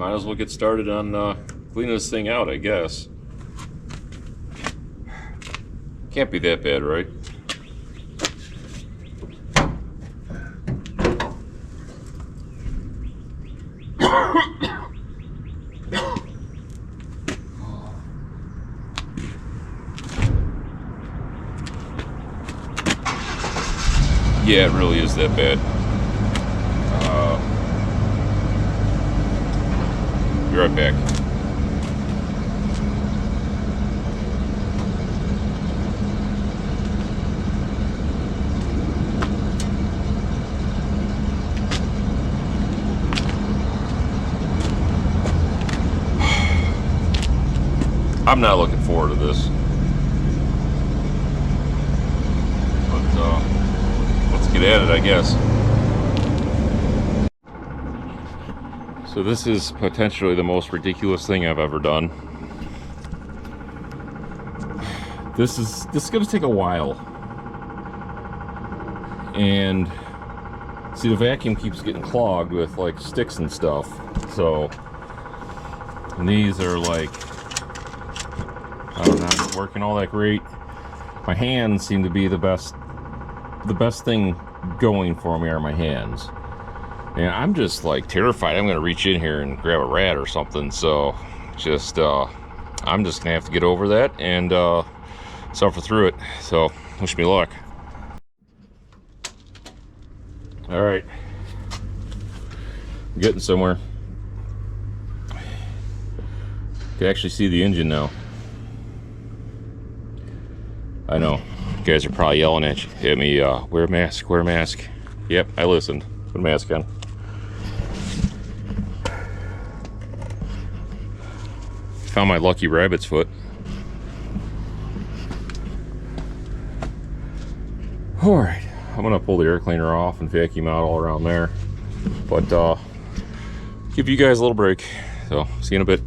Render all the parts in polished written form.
might as well get started on cleaning this thing out, I guess. Can't be that bad, right? Yeah, it really is that bad. Be right back. I'm not looking forward to this. But let's get at it, I guess. So this is potentially the most ridiculous thing I've ever done. This is going to take a while. And see, the vacuum keeps getting clogged with like sticks and stuff. So, and these are like, I don't know, not working all that great. My hands seem to be the best thing going for me are my hands. And I'm just like terrified I'm gonna reach in here and grab a rat or something. So just I'm just gonna have to get over that and suffer through it. So wish me luck. All right, I'm getting somewhere. You can actually see the engine now. I know, you guys are probably yelling at me, wear a mask, wear a mask. Yep, I listened. Put a mask on. Found my lucky rabbit's foot. Alright, I'm gonna pull the air cleaner off and vacuum out all around there. But give you guys a little break. So, see you in a bit.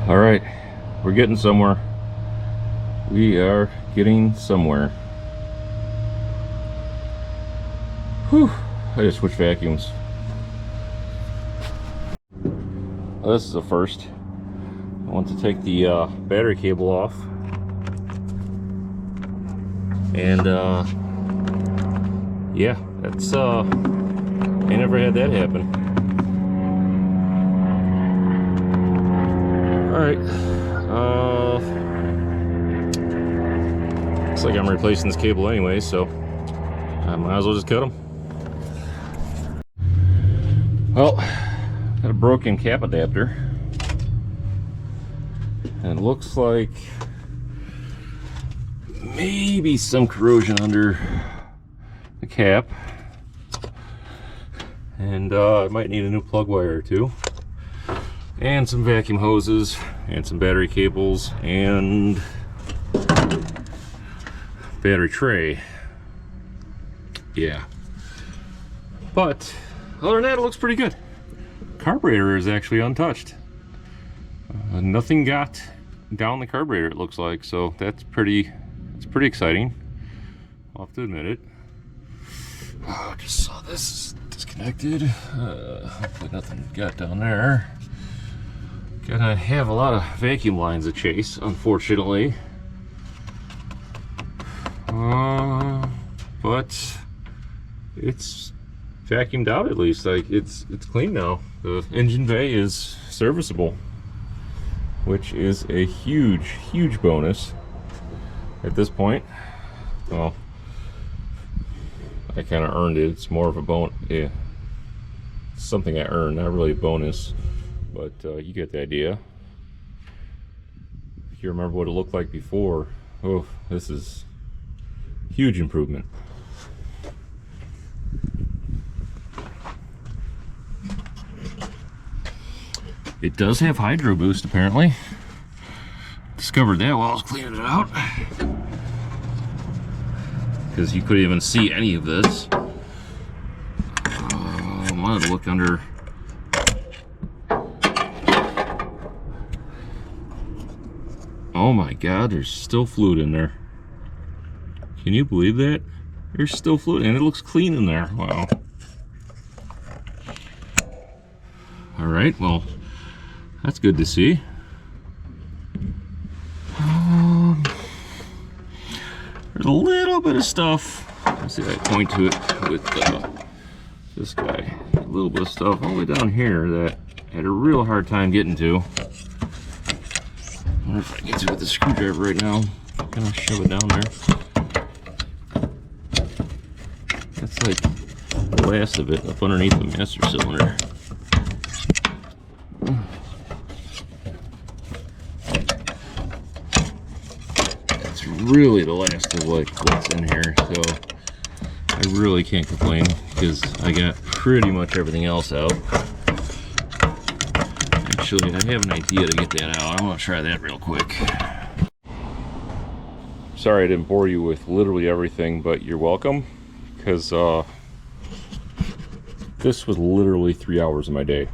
Alright, we're getting somewhere. We are getting somewhere. Whew, I just switched vacuums. Well, this is a first. I want to take the battery cable off. And yeah, that's I never had that happen. Alright. Looks like I'm replacing this cable anyway, so I might as well just cut them. Well, got a broken cap adapter, and it looks like maybe some corrosion under the cap, and I might need a new plug wire or two, and some vacuum hoses, and some battery cables, and battery tray. Yeah, but other than that, it looks pretty good. Carburetor is actually untouched. Nothing got down the carburetor, it looks like, so that's pretty exciting. I'll have to admit it. Oh, just saw this disconnected. Hopefully nothing got down there. Gotta have a lot of vacuum lines to chase, unfortunately. But it's vacuumed out at least. Like it's clean now. The engine bay is serviceable, which is a huge bonus at this point. Well, I kind of earned it. It's more of a bonus. Yeah, it's something I earned, not really a bonus, but you get the idea. If you remember what it looked like before, oh, this is huge improvement. It does have hydro boost, apparently. Discovered that while I was cleaning it out, because you couldn't even see any of this. I wanted to look under. Oh my god, there's still fluid in there. Can you believe that? There's still fluid, and it looks clean in there. Wow. right, well, that's good to see. There's a little bit of stuff. Let's see, I point to it with this guy. A little bit of stuff all the way down here that I had a real hard time getting to. I wonder if I can get to it with the screwdriver right now. I'm gonna shove it down there. That's like the last of it up underneath the master cylinder. That's really the last of like what's in here, so I really can't complain because I got pretty much everything else out. Actually, I have an idea to get that out. I'm gonna try that real quick. Sorry I didn't bore you with literally everything, but you're welcome, because this was literally 3 hours of my day.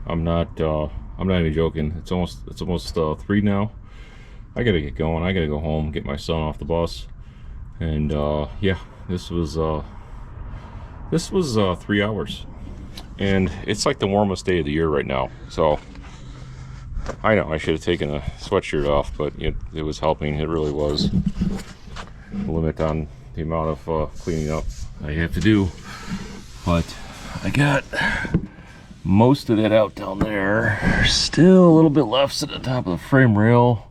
I'm not even joking. It's almost 3 now. I gotta get going. I gotta go home, get my son off the bus, and yeah, this was 3 hours, and it's like the warmest day of the year right now. So I know I should have taken a sweatshirt off, but it was helping. It really was. Limit on the amount of cleaning up I have to do, but I got most of that out down there. Still a little bit left at the top of the frame rail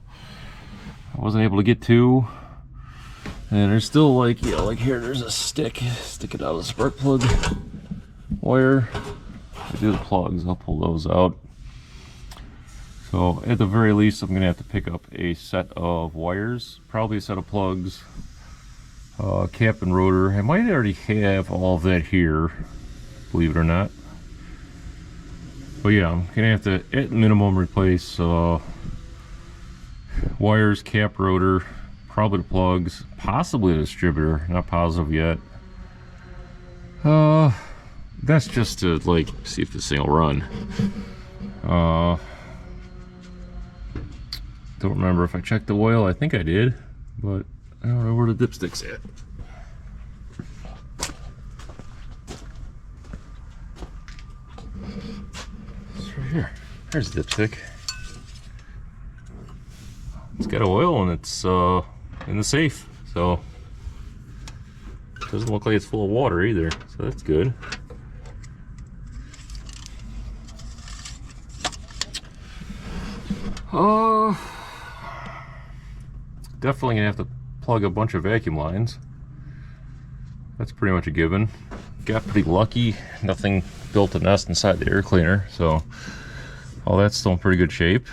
I wasn't able to get to, and there's still like, you know, like here there's a stick sticking out of the spark plug wire. I do the plugs, I'll pull those out. So at the very least I'm gonna have to pick up a set of wires, probably a set of plugs, cap and rotor. I might already have all of that here, believe it or not. But yeah, I'm gonna have to at minimum replace wires, cap, rotor, probably the plugs, possibly the distributor, not positive yet. That's just to like see if this thing will run. Don't remember if I checked the oil. I think I did, but I don't know where the dipstick's at. It's right here. There's the dipstick. It's got oil and it's in the safe, so it doesn't look like it's full of water either, so that's good. Definitely gonna have to plug a bunch of vacuum lines. That's pretty much a given. Got pretty lucky, nothing built a nest inside the air cleaner, so all that's still in pretty good shape.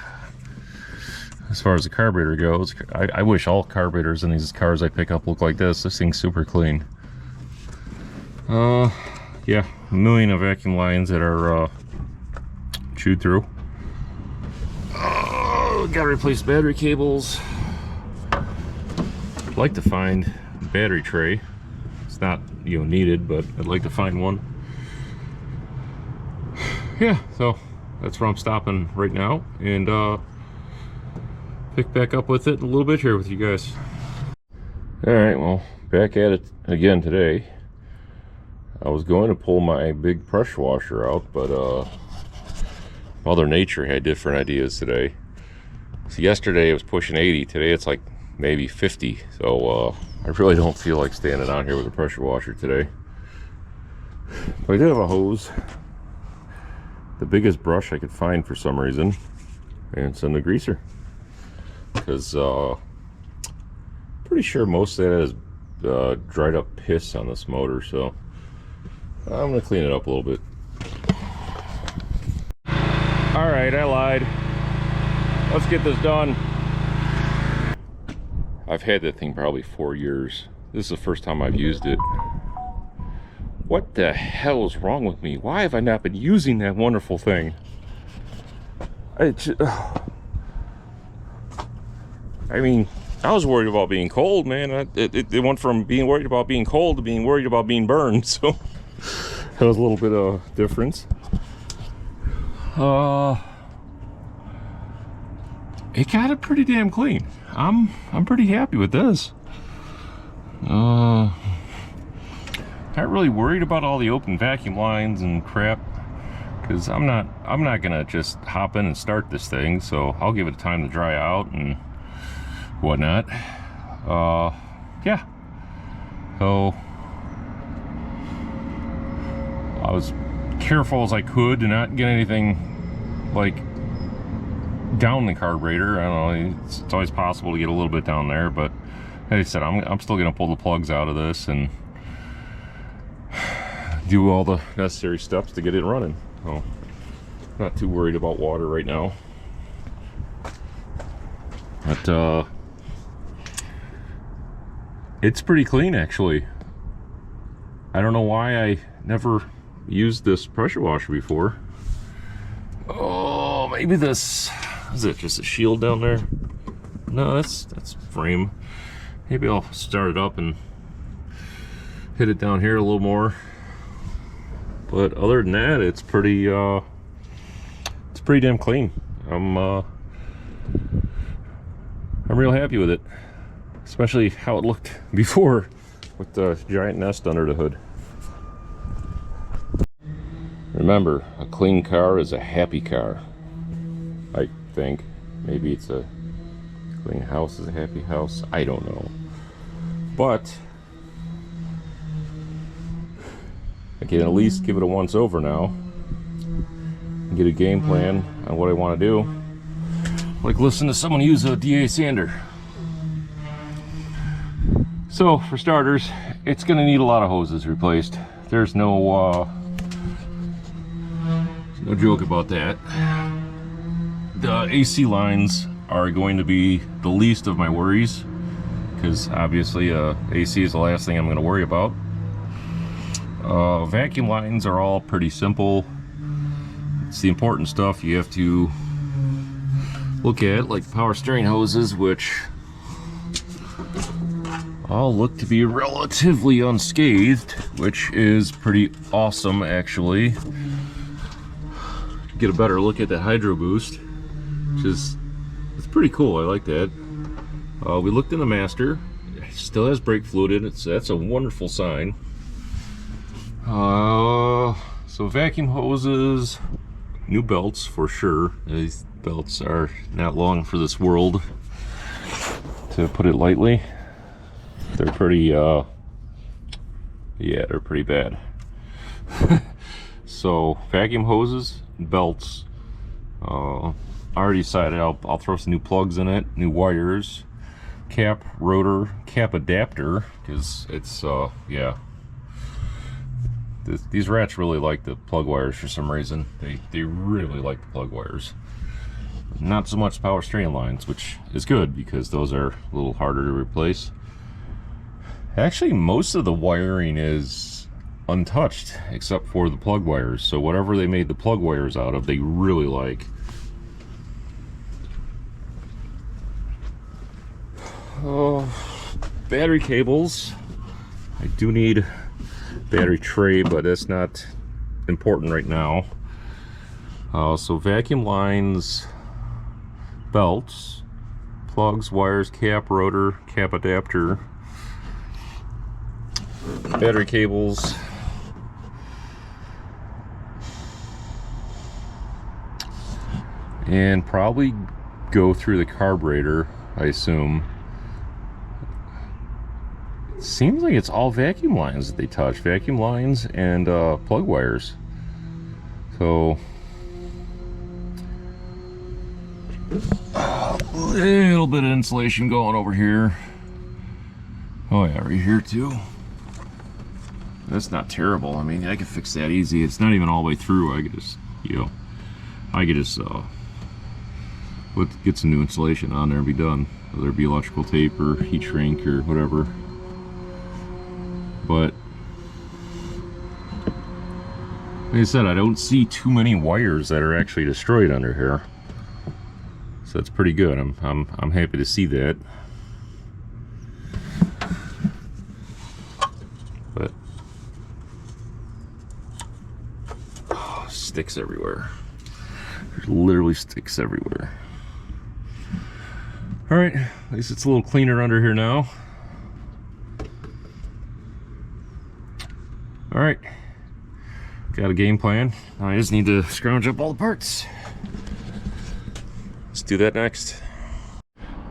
As far as the carburetor goes, I wish all carburetors in these cars I pick up look like this. This thing's super clean. Yeah, a million of vacuum lines that are chewed through. Gotta replace battery cables. I'd like to find a battery tray. It's not, you know, needed, but I'd like to find one. Yeah, so that's where I'm stopping right now, and pick back up with it in a little bit here with you guys. All right, well, back at it again today. I was going to pull my big pressure washer out, but Mother Nature had different ideas today. So yesterday it was pushing 80, today it's like maybe 50, so I really don't feel like standing out here with a pressure washer today. But I did have a hose, the biggest brush I could find for some reason, and some degreaser, because pretty sure most of that is dried up piss on this motor, so I'm gonna clean it up a little bit. All right, I lied. Let's get this done. I've had that thing probably 4 years. This is the first time I've used it. What the hell is wrong with me? Why have I not been using that wonderful thing? I mean, I was worried about being cold, man. It went from being worried about being cold to being worried about being burned, so that was a little bit of difference. It got it pretty damn clean. I'm pretty happy with this. Not really worried about all the open vacuum lines and crap because I'm not gonna just hop in and start this thing, so I'll give it time to dry out and whatnot. Yeah, so I was careful as I could to not get anything like down the carburetor. I don't know, it's always possible to get a little bit down there, but like I said, I'm still gonna pull the plugs out of this and do all the necessary steps to get it running. So not too worried about water right now. But it's pretty clean actually. I don't know why I never used this pressure washer before. Oh, maybe this is it, just a shield down there? No, that's frame. Maybe I'll start it up and hit it down here a little more. But other than that, it's pretty damn clean. I'm real happy with it, especially how it looked before with the giant nest under the hood. Remember, a clean car is a happy car. I think. Maybe it's a clean house is a happy house. I don't know. But I can at least give it a once over now and get a game plan on what I want to do. Like listen to someone use a DA sander. So for starters, it's going to need a lot of hoses replaced. There's no joke about that. The AC lines are going to be the least of my worries, because obviously AC is the last thing I'm going to worry about. Vacuum lines are all pretty simple. It's the important stuff you have to look at, like power steering hoses, which all look to be relatively unscathed, which is pretty awesome actually. Get a better look at that hydro boost, which is, it's pretty cool. I like that. We looked in the master, it still has brake fluid in it, so that's a wonderful sign. So vacuum hoses, new belts for sure. These belts are not long for this world, to put it lightly. They're pretty yeah, they're pretty bad. So vacuum hoses, belts, I already decided I'll throw some new plugs in it, new wires, cap, rotor, cap adapter, because it's yeah, these rats really like the plug wires for some reason. They really like the plug wires. Not so much power steering lines, which is good because those are a little harder to replace. Actually, most of the wiring is untouched except for the plug wires, so whatever they made the plug wires out of, they really like. Battery cables. I do need battery tray, but that's not important right now. So vacuum lines, belts, plugs, wires, cap, rotor, cap adapter, battery cables, and probably go through the carburetor, I assume. It seems like it's all vacuum lines that they touch, vacuum lines and plug wires. So a little bit of insulation going over here. Oh yeah, right here too. That's not terrible. I mean, I could fix that easy. It's not even all the way through. I could just, you know, I could just get some new insulation on there and be done. Whether it be electrical tape or heat shrink or whatever. But like I said, I don't see too many wires that are actually destroyed under here. So that's pretty good. I'm happy to see that. But oh, sticks everywhere. There's literally sticks everywhere. All right, at least it's a little cleaner under here now. All right, Got a game plan. Now I just need to scrounge up all the parts. Let's do that next.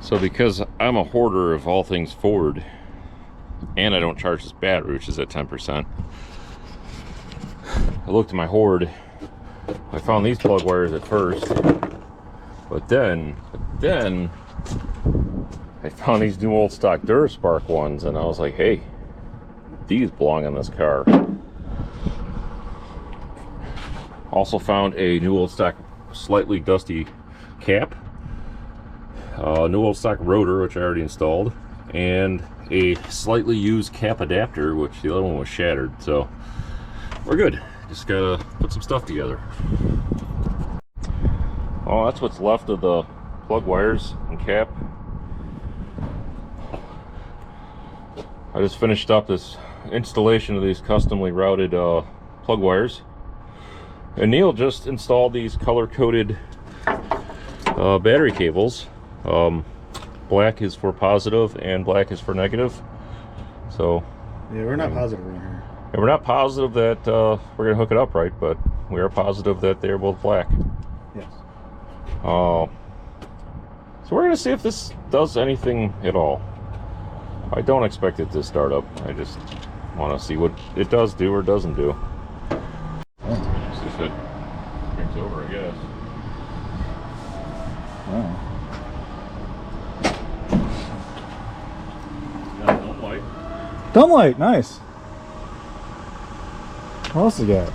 So because I'm a hoarder of all things Ford, and I don't charge this battery, which is at 10%, I looked at my hoard. I found these plug wires at first, but then I found these new old stock Duraspark ones, and I was like, hey, these belong in this car. Also found a new old stock, slightly dusty cap, new old stock rotor, which I already installed, and a slightly used cap adapter, which the other one was shattered. So we're good. Just gotta put some stuff together. Oh, that's what's left of the plug wires and cap. I just finished up this installation of these customly routed plug wires, and Neil just installed these color-coded battery cables. Black is for positive and black is for negative. So yeah, we're not positive in here. And we're not positive that we're gonna hook it up right, but we are positive that they're both black. Yes. So we're gonna see if this does anything at all. I don't expect it to start up. I just want to see what it does do or doesn't do. See if it brings over, I guess. Oh. Got a dome light. Dome light, nice. What else you got?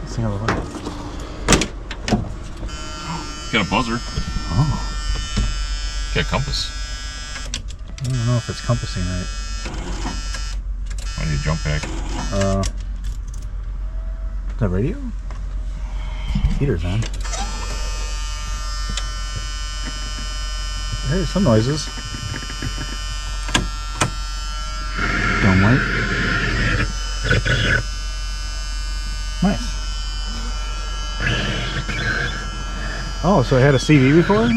Let's see how it looks. Got a buzzer. Oh. Got a compass. I don't know if it's compassing right. I need a jump pack. Is that radio? Heater's on. I heard some noises. Dome light. Nice. Oh, so it had a CD before?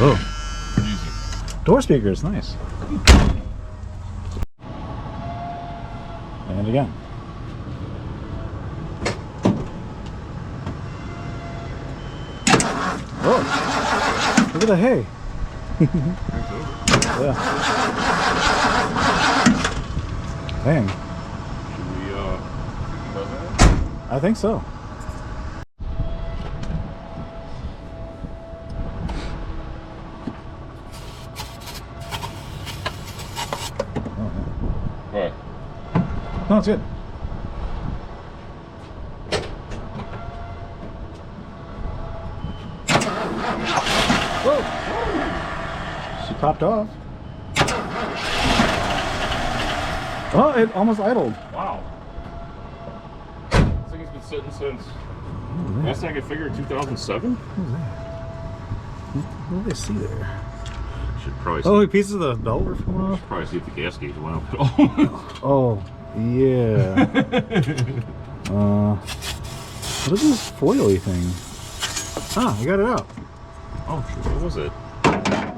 Oh. Door speakers, nice. And again. Oh, look at the hay. Yeah. Dang. Should we buzz that? I think so. What? No, it's good. Whoa! She popped off. Oh, it almost idled. Wow. This thing's been sitting since, last I could figure, 2007? What was that? What do they see there? Should probably see. Oh, pieces of the belt were falling off? Should probably see if the gas gauge went up at Oh, all. yeah. What is this foily thing? Ah, I got it out. Oh, shit, what was it?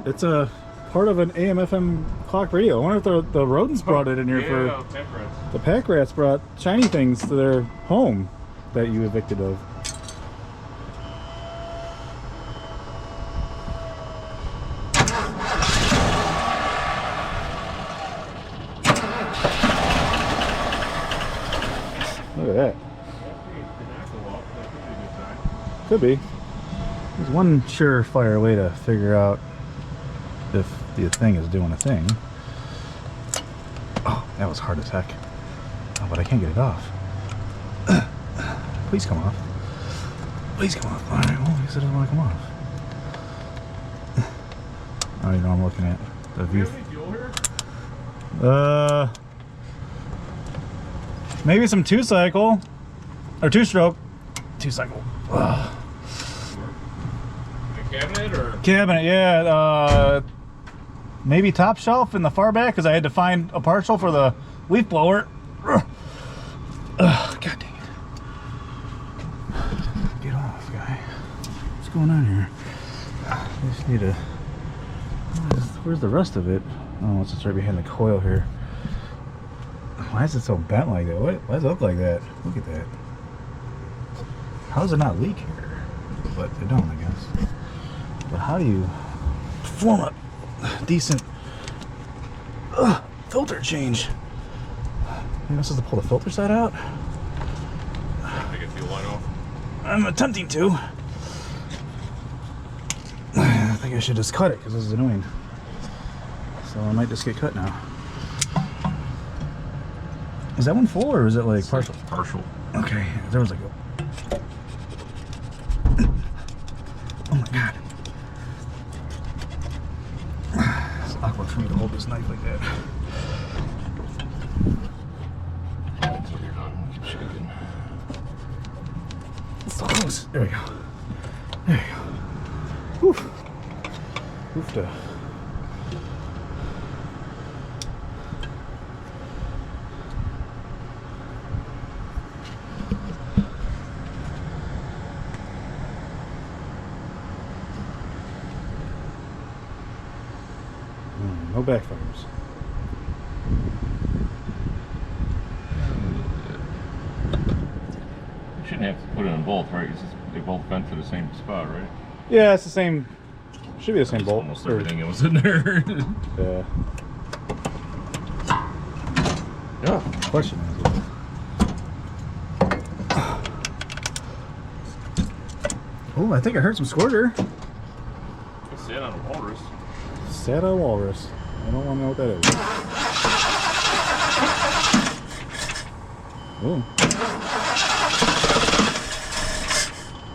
It's a part of an AM/FM clock radio. I wonder if the rodents brought it in here for... pack rats. The pack rats brought shiny things to their home that you evicted of. Look at that. Could be. There's one surefire way to figure out if the thing is doing a thing. Oh, that was hard as heck. Oh, but I can't get it off. Please come off. Please come off. Alright, well, he said it doesn't want to come off. Oh, you know, I'm looking at the view. Do you have any fuel here? Maybe some two-cycle. Or two-stroke. Two-cycle. The cabinet or? Cabinet, yeah. Maybe top shelf in the far back because I had to find a partial for the leaf blower. God dang it. Get off, guy. What's going on here? I just need to... Where's the rest of it? Oh, it's just right behind the coil here. Why is it so bent like that? Why does it look like that? Look at that. How does it not leak here? But they don't, I guess. But how do you form a decent filter change? Maybe I'm supposed to pull the filter side out? Take a fuel line off. I'm attempting to. I think I should just cut it because this is annoying. So I might just get cut now. Is that one full or is it like partial? Partial. Okay, there was like a... Oh my god. It's awkward for me to hold this knife like that. Until you're done. Keep shaking. It's so close. There we go. There we go. Woof. Oofta. No backfires. You shouldn't have to put it in both, right? It's just, they both vent to the same spot, right? Yeah, it's the same. Should be the same bolt. Almost everything that was in there. Yeah. Yeah. Question is. Oh, I think I heard some squirter. It's sat on a walrus. Sat on walrus. I don't want to know what that is. Ooh.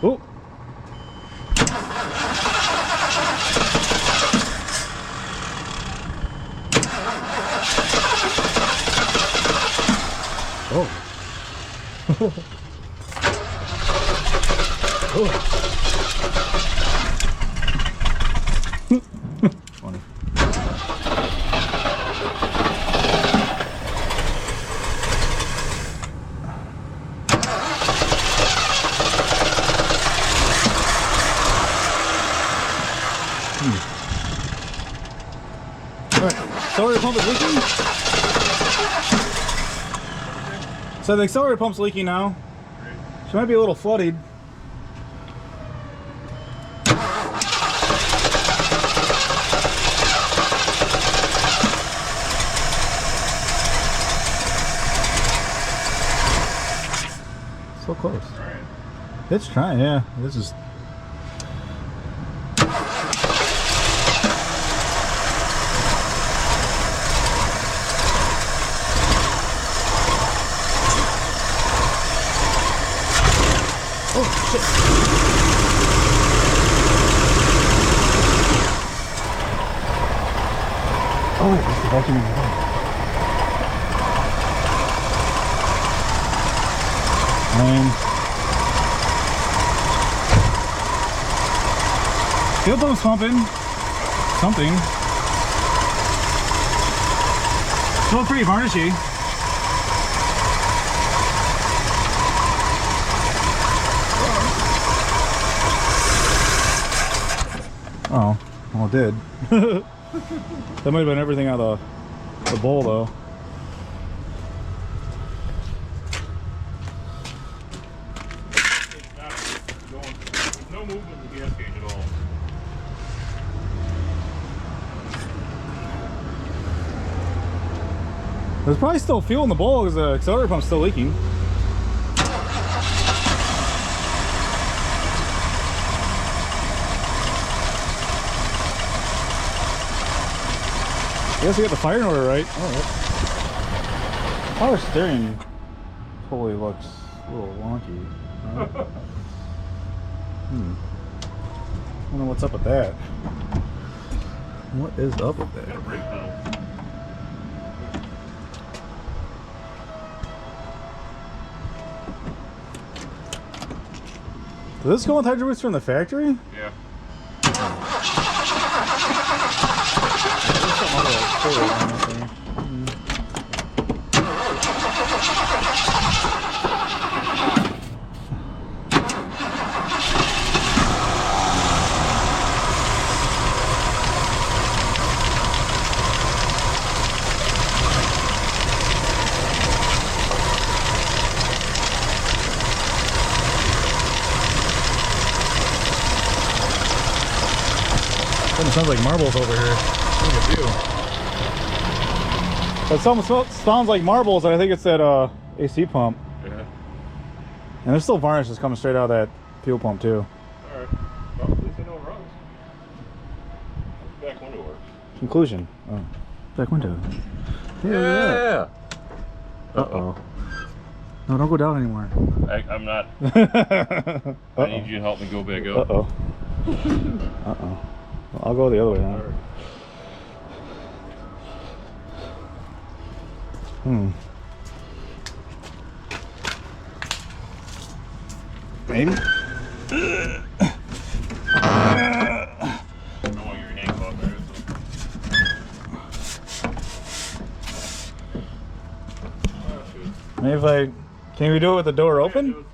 Ooh. Oh. Oh. Funny. Alright, accelerator pump is leaking. So the accelerator pump's leaking now. She might be a little flooded. So close. It's trying, yeah. This is. Oh, shit. Oh, wait, it's the vacuum in the back. Fuel pump's pumping. Something. Still pretty varnishy. Oh, well, it did. That might have been everything out of the bowl, though. There's no movement in the gas gauge at all. There's probably still fuel in the bowl because the accelerator pump's still leaking. I guess we got the firing order right. Oh, power steering totally looks a little wonky. I don't know what's up with that. What is up with that? Does this come with hydro boost from the factory? Yeah. It sounds like marbles over here. Look at you. But something sounds like marbles, and I think it's that AC pump. Yeah. And there's still varnish that's coming straight out of that fuel pump too. Alright. Well, at least I know it runs. Back window works. Conclusion. Oh. Back window. Yeah! Uh-oh. No, don't go down anymore. I'm not. I need you to help me go back up. Uh-oh. Uh-oh. Well, I'll go the other way now. Right. Maybe? Maybe if I... Can we do it with the door open?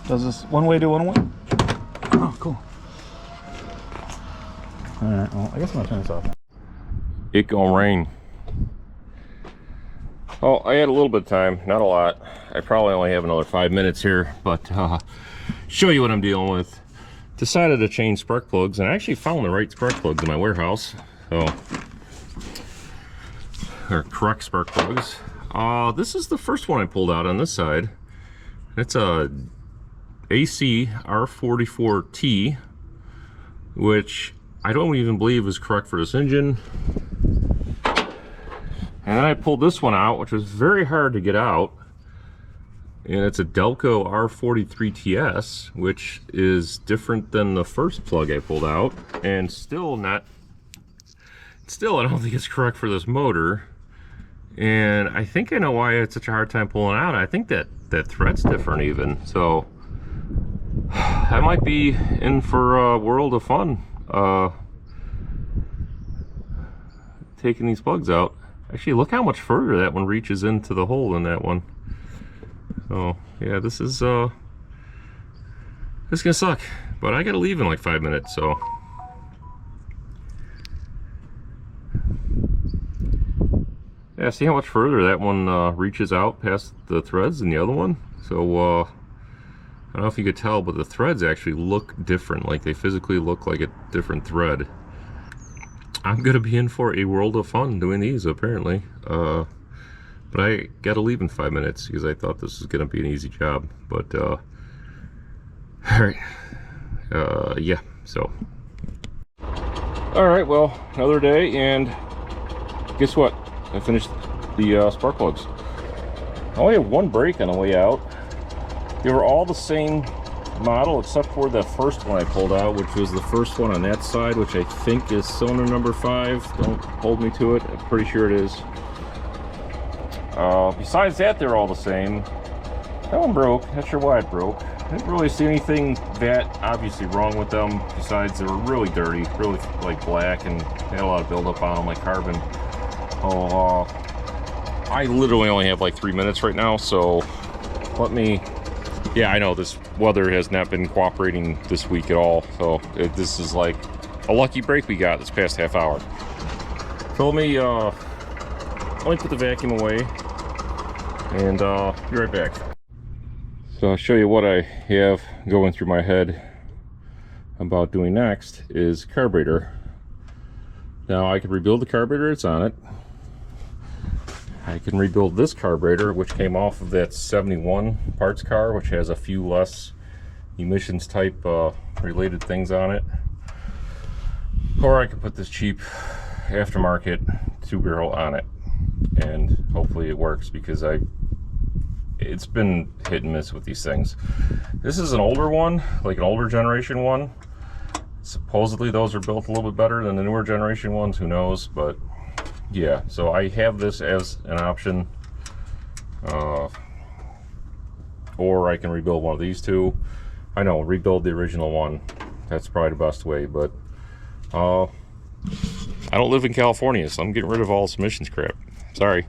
Does this one way do one way? Oh, cool. Alright, well, I guess I'm gonna turn this off now. It gonna rain. Oh, I had a little bit of time, not a lot. I probably only have another 5 minutes here, but show you what I'm dealing with. Decided to change spark plugs, and I actually found the right spark plugs in my warehouse. So, or correct spark plugs. This is the first one I pulled out on this side. It's a AC R44T, which I don't even believe is correct for this engine. And then I pulled this one out, which was very hard to get out. And it's a Delco R43TS, which is different than the first plug I pulled out. And still I don't think it's correct for this motor. And I think I know why I had such a hard time pulling out. I think that thread's different even. So I might be in for a world of fun taking these plugs out. Actually, look how much further that one reaches into the hole than that one. So yeah, this is gonna suck. But I gotta leave in like 5 minutes, so. Yeah, see how much further that one reaches out past the threads than the other one? So, I don't know if you could tell, but the threads actually look different. Like, they physically look like a different thread. I'm going to be in for a world of fun doing these, apparently. But I got to leave in 5 minutes because I thought this was going to be an easy job. But, alright. Yeah, so. Alright, well, another day, and guess what? I finished the spark plugs. I only had one break on the way out. They were all the same model except for the first one I pulled out, which was the first one on that side, which I think is cylinder number 5. Don't hold me to it. I'm pretty sure it is. Besides that, they're all the same. That one broke. Not sure why it broke. I didn't really see anything that obviously wrong with them. Besides, they were really dirty, really like black, and had a lot of buildup on them, like carbon. Oh, I literally only have like 3 minutes right now, so let me. Yeah, I know this weather has not been cooperating this week at all, so this is like a lucky break we got this past half hour. So let me put the vacuum away and be right back. So I'll show you what I have going through my head about doing next is carburetor. Now I could rebuild the carburetor that's on it. I can rebuild this carburetor, which came off of that 71 parts car, which has a few less emissions type related things on it. Or I can put this cheap aftermarket 2-barrel on it, and hopefully it works, because it's been hit and miss with these things. This is an older one, like an older generation one. Supposedly those are built a little bit better than the newer generation ones, who knows, but yeah, so I have this as an option, or I can rebuild one of these two. I know, rebuild the original one, that's probably the best way, but I don't live in California, so I'm getting rid of all this emissions crap. Sorry.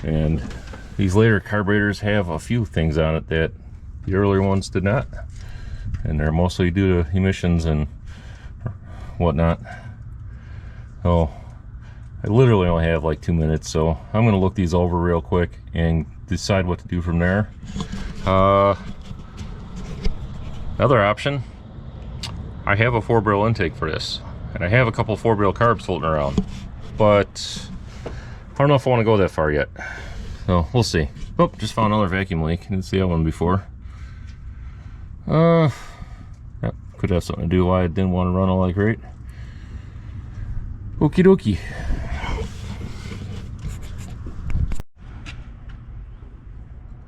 And these later carburetors have a few things on it that the earlier ones did not, and they're mostly due to emissions and whatnot. Oh, I literally only have like 2 minutes, so I'm gonna look these over real quick and decide what to do from there. I Another option, I have a 4-barrel intake for this, and I have a couple 4-barrel carbs floating around, but I don't know if I want to go that far yet. So we'll see. Oh, just found another vacuum leak. Didn't see that one before. Yep, could have something to do why I didn't want to run all like right. Okie dokie.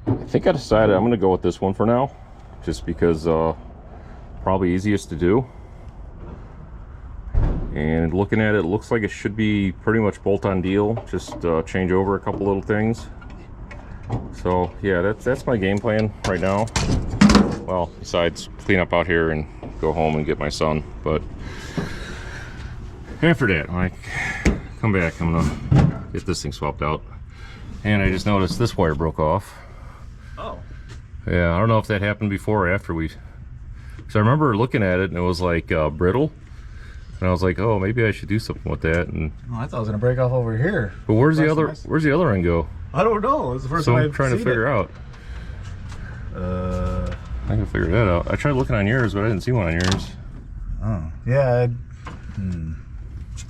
I think I decided I'm going to go with this one for now, just because probably easiest to do. And looking at it, it looks like it should be pretty much bolt-on deal. Just change over a couple little things. So yeah, that's my game plan right now. Well, besides clean up out here and go home and get my son. But after that, when I come back, I'm gonna get this thing swapped out. And I just noticed this wire broke off. Oh. Yeah, I don't know if that happened before or after we. So I remember looking at it and it was like brittle. And I was like, oh, maybe I should do something with that. And oh, I thought it was gonna break off over here. But where's the other end go? I don't know. It's the first so time I'm trying to figure out. I can figure that out. I tried looking on yours, but I didn't see one on yours. Oh, yeah.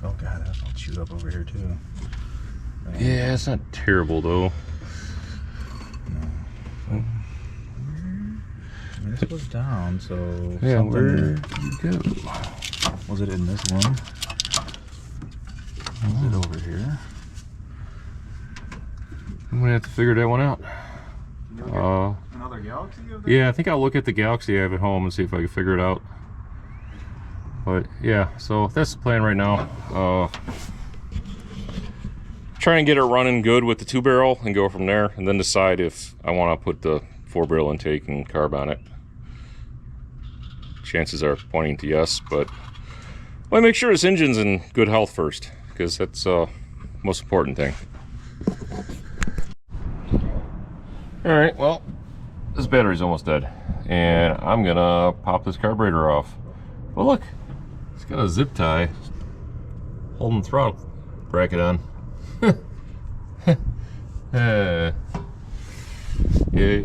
Oh god, that's all chewed up over here too. Man. Yeah, it's not terrible though. No. This was down, so yeah, something. where you go? Was it in this one? Was it over here? I'm gonna have to figure that one out. Another Galaxy? Yeah, I think I'll look at the Galaxy I have at home and see if I can figure it out. But yeah, so that's the plan right now. Trying to get it running good with the 2-barrel and go from there, and then decide if I want to put the 4-barrel intake and carb on it. Chances are pointing to yes, but I make sure this engine's in good health first, because that's the most important thing. Alright, well, this battery's almost dead, and I'm gonna pop this carburetor off. Well, look, it's got a zip tie holding the throttle bracket on. Yay.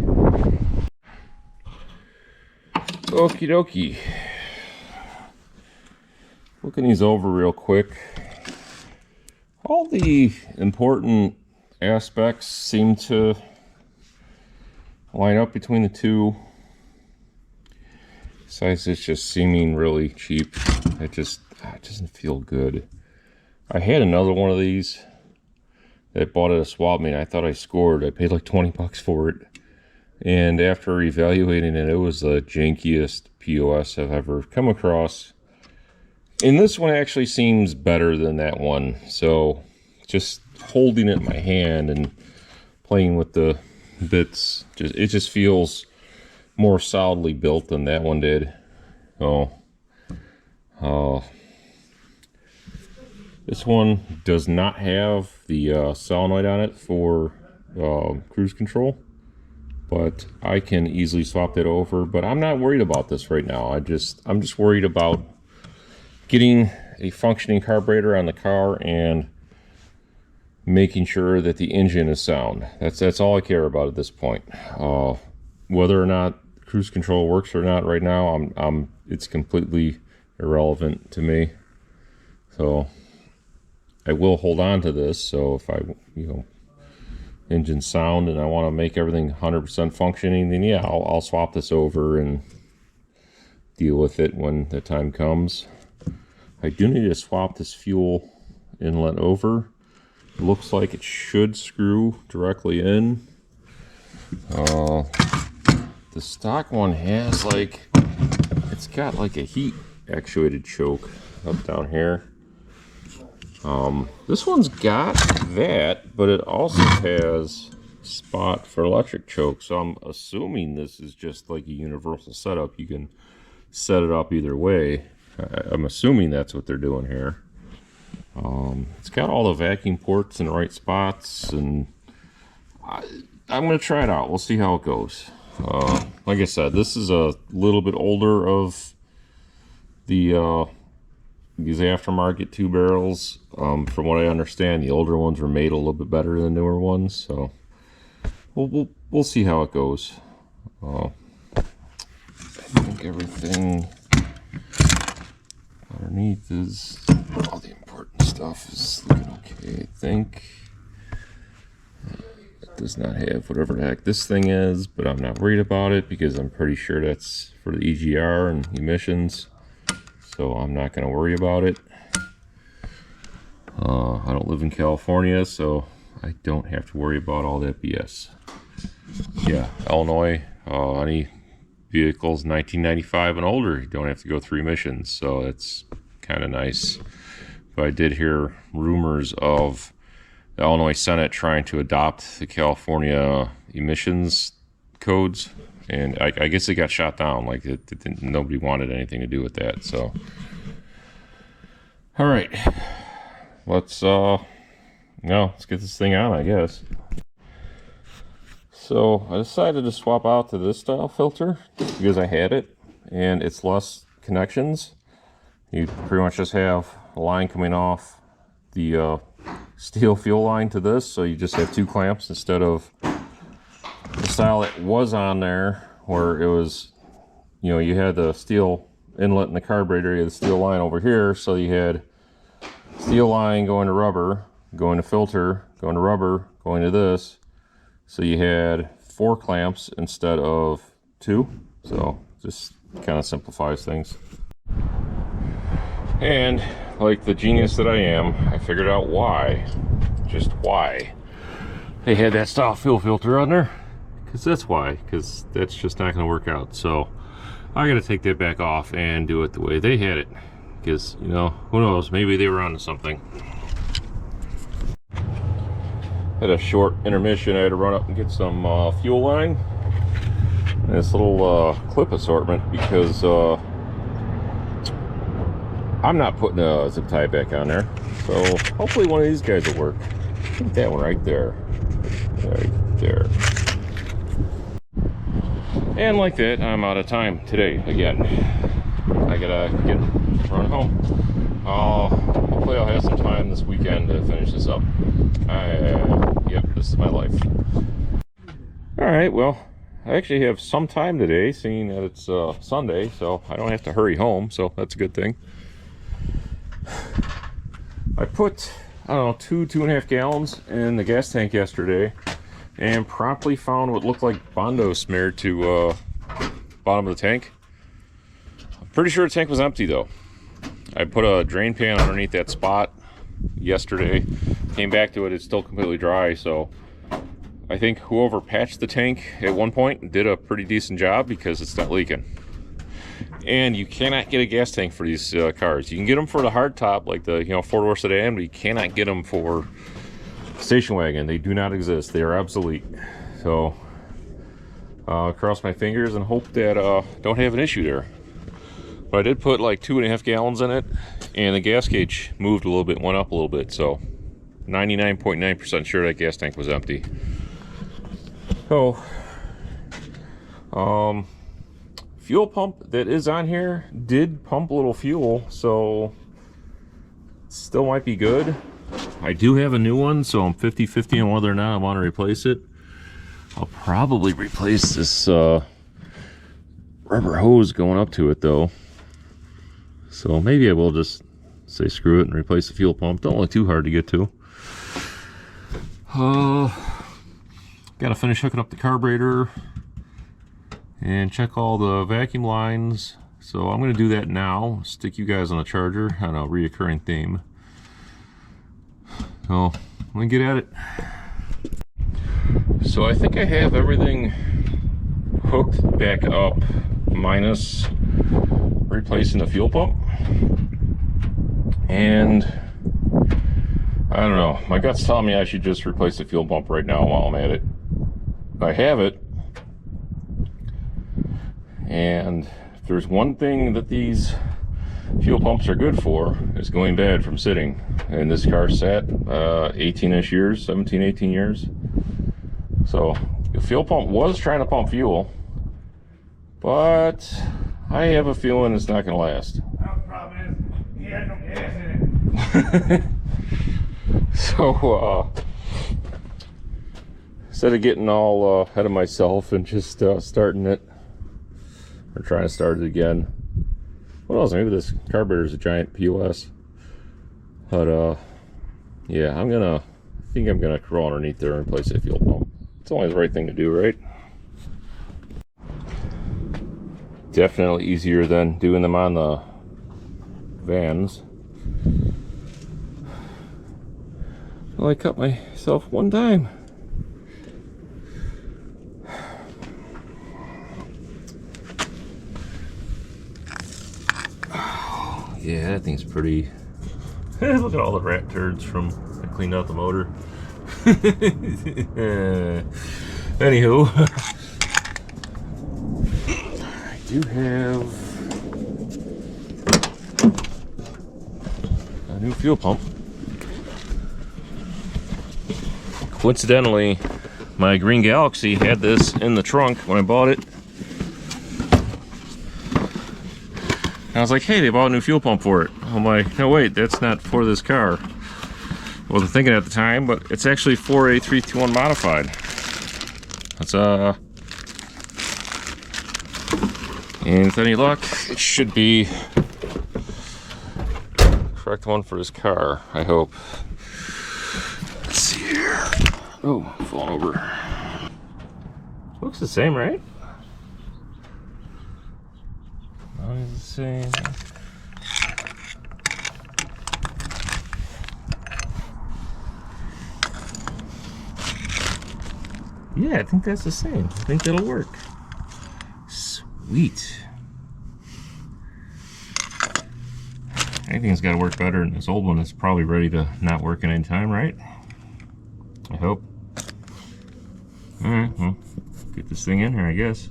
Okie dokie. Looking these over real quick. All the important aspects seem to line up between the two. Besides it's just seeming really cheap. It doesn't feel good. I had another one of these that bought at a swap meet. I thought I scored. I paid like 20 bucks for it. And after evaluating it, it was the jankiest POS I've ever come across. And this one actually seems better than that one. So just holding it in my hand and playing with the bits, it just feels more solidly built than that one did. This one does not have the solenoid on it for cruise control, but I can easily swap that over. But I'm not worried about this right now. I'm just worried about getting a functioning carburetor on the car and making sure that the engine is sound. That's all I care about at this point. Whether or not cruise control works or not right now, it's completely irrelevant to me. So I will hold on to this. So if engine sound and I want to make everything 100% functioning, then yeah, I'll swap this over and deal with it when the time comes. I do need to swap this fuel inlet over. It looks like it should screw directly in. The stock one has it's got like a heat actuated choke up down here. This one's got that, but it also has a spot for electric choke. So I'm assuming this is just like a universal setup. You can set it up either way. I'm assuming that's what they're doing here. It's got all the vacuum ports in the right spots, and I'm going to try it out. We'll see how it goes. Like I said, this is a little bit older of these aftermarket 2-barrels. From what I understand, the older ones were made a little bit better than the newer ones, so we'll see how it goes. I think think everything underneath is, all the important stuff is looking okay, I think. It does not have whatever the heck this thing is, but I'm not worried about it because I'm pretty sure that's for the EGR and emissions. So I'm not going to worry about it. I don't live in California, so I don't have to worry about all that BS. Yeah, Illinois, any vehicles 1995 and older, you don't have to go through emissions, so that's kind of nice. But I did hear rumors of the Illinois Senate trying to adopt the California emissions codes, and I guess it got shot down. Like nobody wanted anything to do with that. So, all right, let's get this thing on, I guess. So I decided to swap out to this style filter because I had it, and it's less connections. You pretty much just have a line coming off the steel fuel line to this, so you just have two clamps instead of the style that was on there where it was, you know, you had the steel inlet in the carburetor, you had the steel line over here, so you had steel line going to rubber, going to filter, going to rubber, going to this. So you had 4 clamps instead of 2. So just kind of simplifies things. And like the genius that I am, I figured out why, just why they had that style fuel filter on there. Because that's why, because that's just not going to work out. So I got to take that back off and do it the way they had it. Because, you know, who knows, maybe they were onto something. Had a short intermission. I had to run up and get some fuel line and this little clip assortment because I'm not putting a zip tie back on there. So hopefully one of these guys will work. Look at that one right there. Right there. And like that, I'm out of time today again. I gotta run home. Hopefully I'll have some time this weekend to finish this up. Yep, this is my life. Alright, well, I actually have some time today, seeing that it's Sunday, so I don't have to hurry home, so that's a good thing. I put, I don't know, 2.5 gallons in the gas tank yesterday and promptly found what looked like Bondo smeared to bottom of the tank. I'm pretty sure the tank was empty though. I put a drain pan underneath that spot yesterday, came back to it, it's still completely dry, so I think whoever patched the tank at one point did a pretty decent job because it's not leaking. And you cannot get a gas tank for these cars. You can get them for the hardtop, like the 4-door sedan, but you cannot get them for station wagon. They do not exist. They are obsolete. So cross my fingers and hope that don't have an issue there. But I did put like 2.5 gallons in it, and the gas gauge moved a little bit, went up a little bit. So 99.9% sure that gas tank was empty. So fuel pump that is on here did pump a little fuel, so still might be good. I do have a new one, so I'm 50-50 on whether or not I want to replace it. I'll probably replace this rubber hose going up to it though, so maybe I will just say screw it and replace the fuel pump. Don't look too hard to get to. Gotta finish hooking up the carburetor and check all the vacuum lines, so I'm going to do that now. Stick you guys on a charger on a reoccurring theme. So I'm going to get at it. So I think I have everything hooked back up minus replacing the fuel pump, and I don't know, my gut's telling me I should just replace the fuel pump right now while I'm at it. I have it. And if there's one thing that these fuel pumps are good for, is going bad from sitting. And this car sat 18-ish years, 17, 18 years. So the fuel pump was trying to pump fuel, but I have a feeling it's not going to last. The problem is, he had no gas in it. So instead of getting all ahead of myself and just starting it We're trying to start it again. What else? Maybe this carburetor is a giant POS. But yeah, I think I'm gonna crawl underneath there and replace that fuel pump. It's always the right thing to do, right? Definitely easier than doing them on the vans. Well, I cut myself one time. Oh, yeah, that thing's pretty. Look at all the rat turds from I cleaned out the motor. Anywho, I do have a new fuel pump. Coincidentally, my Green Galaxy had this in the trunk when I bought it. And I was like, hey, they bought a new fuel pump for it. I'm like, no wait, that's not for this car. I wasn't thinking at the time, but it's actually for a 321 modified. That's and with any luck, it should be the correct one for this car, I hope. Let's see here. Oh, falling over. Looks the same, right? Always the same. Yeah, I think that's the same. I think that'll work. Sweet. Anything's got to work better than this old one. It's probably ready to not work in any time, right? I hope. Alright, well, get this thing in here, I guess.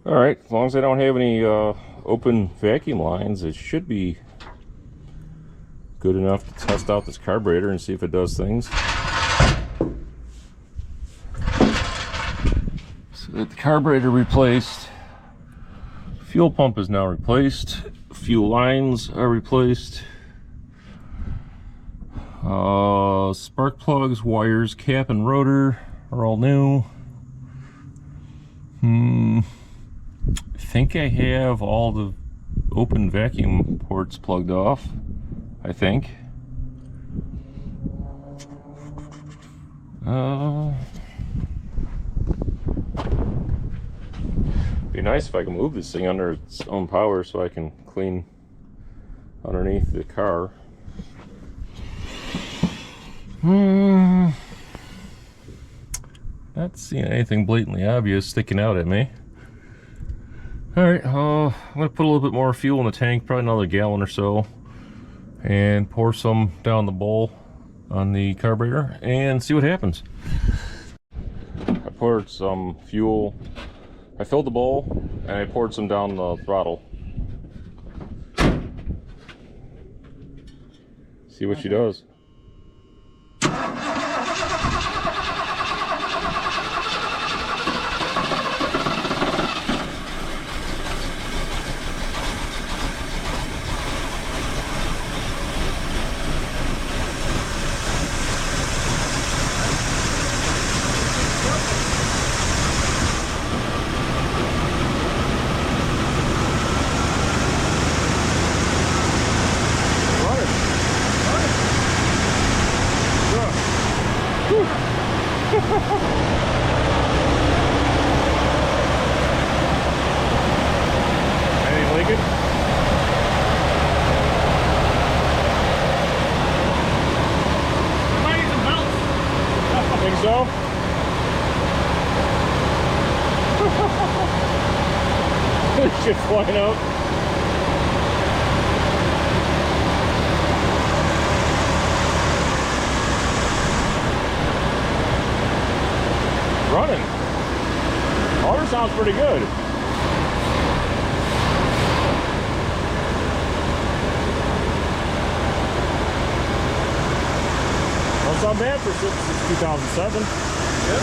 Alright, as long as I don't have any open vacuum lines, it should be good enough to test out this carburetor and see if it does things. So that the carburetor replaced, fuel pump is now replaced, fuel lines are replaced, spark plugs, wires, cap, and rotor are all new. I think I have all the open vacuum ports plugged off. I think. Be nice if I can move this thing under its own power so I can clean underneath the car. Not seeing anything blatantly obvious sticking out at me. Alright, I'm going to put a little bit more fuel in the tank, probably another gallon or so, and pour some down the bowl on the carburetor and see what happens. I poured some fuel, I filled the bowl, and I poured some down the throttle. See what she does. Anything leaking? Might need some belts. Think so? Shit's flying out. Running. Motor sounds pretty good. That's not bad for since 2007. Yep.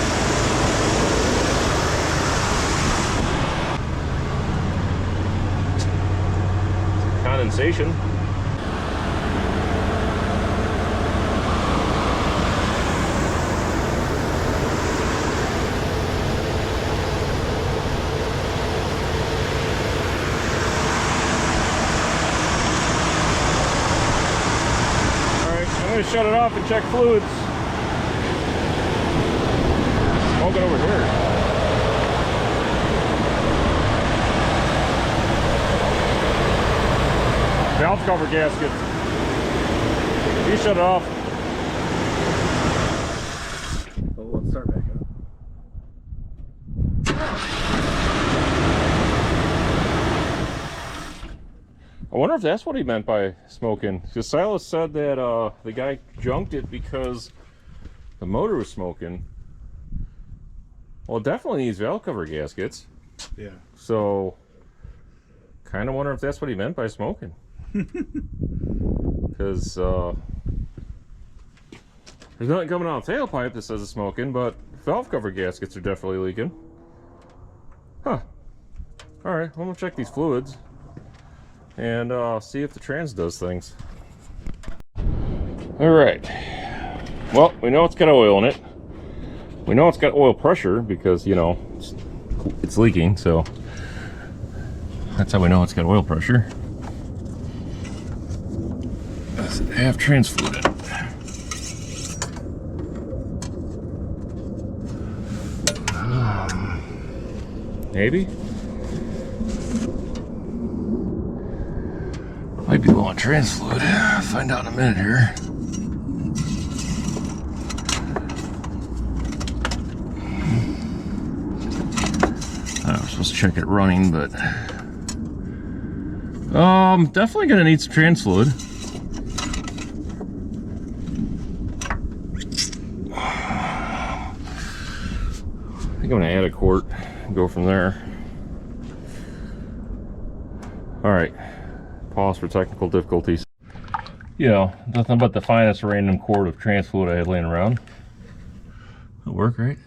Condensation. gonna shut it off and check fluids. Smoking over here. Valve cover gasket. You shut it off. Oh, let's start back up. I wonder if that's what he meant by smoking. Because Silas said that the guy junked it because the motor was smoking. Well, it definitely needs valve cover gaskets. Yeah. So, kind of wonder if that's what he meant by smoking. Because there's nothing coming out of the tailpipe that says it's smoking, but valve cover gaskets are definitely leaking. Huh. Alright, I'm going to check these fluids and see if the trans does things. Alright. Well, we know it's got oil in it. We know it's got oil pressure because, you know, it's leaking, so that's how we know it's got oil pressure. Does it have trans fluid in it? Maybe? Might be low on trans fluid. I'll find out in a minute here. I was supposed to check it running, but definitely gonna need some trans fluid. I think I'm gonna add a quart and go from there. All right, pause for technical difficulties. You know, nothing but the finest random quart of trans fluid I had laying around. It'll work, right?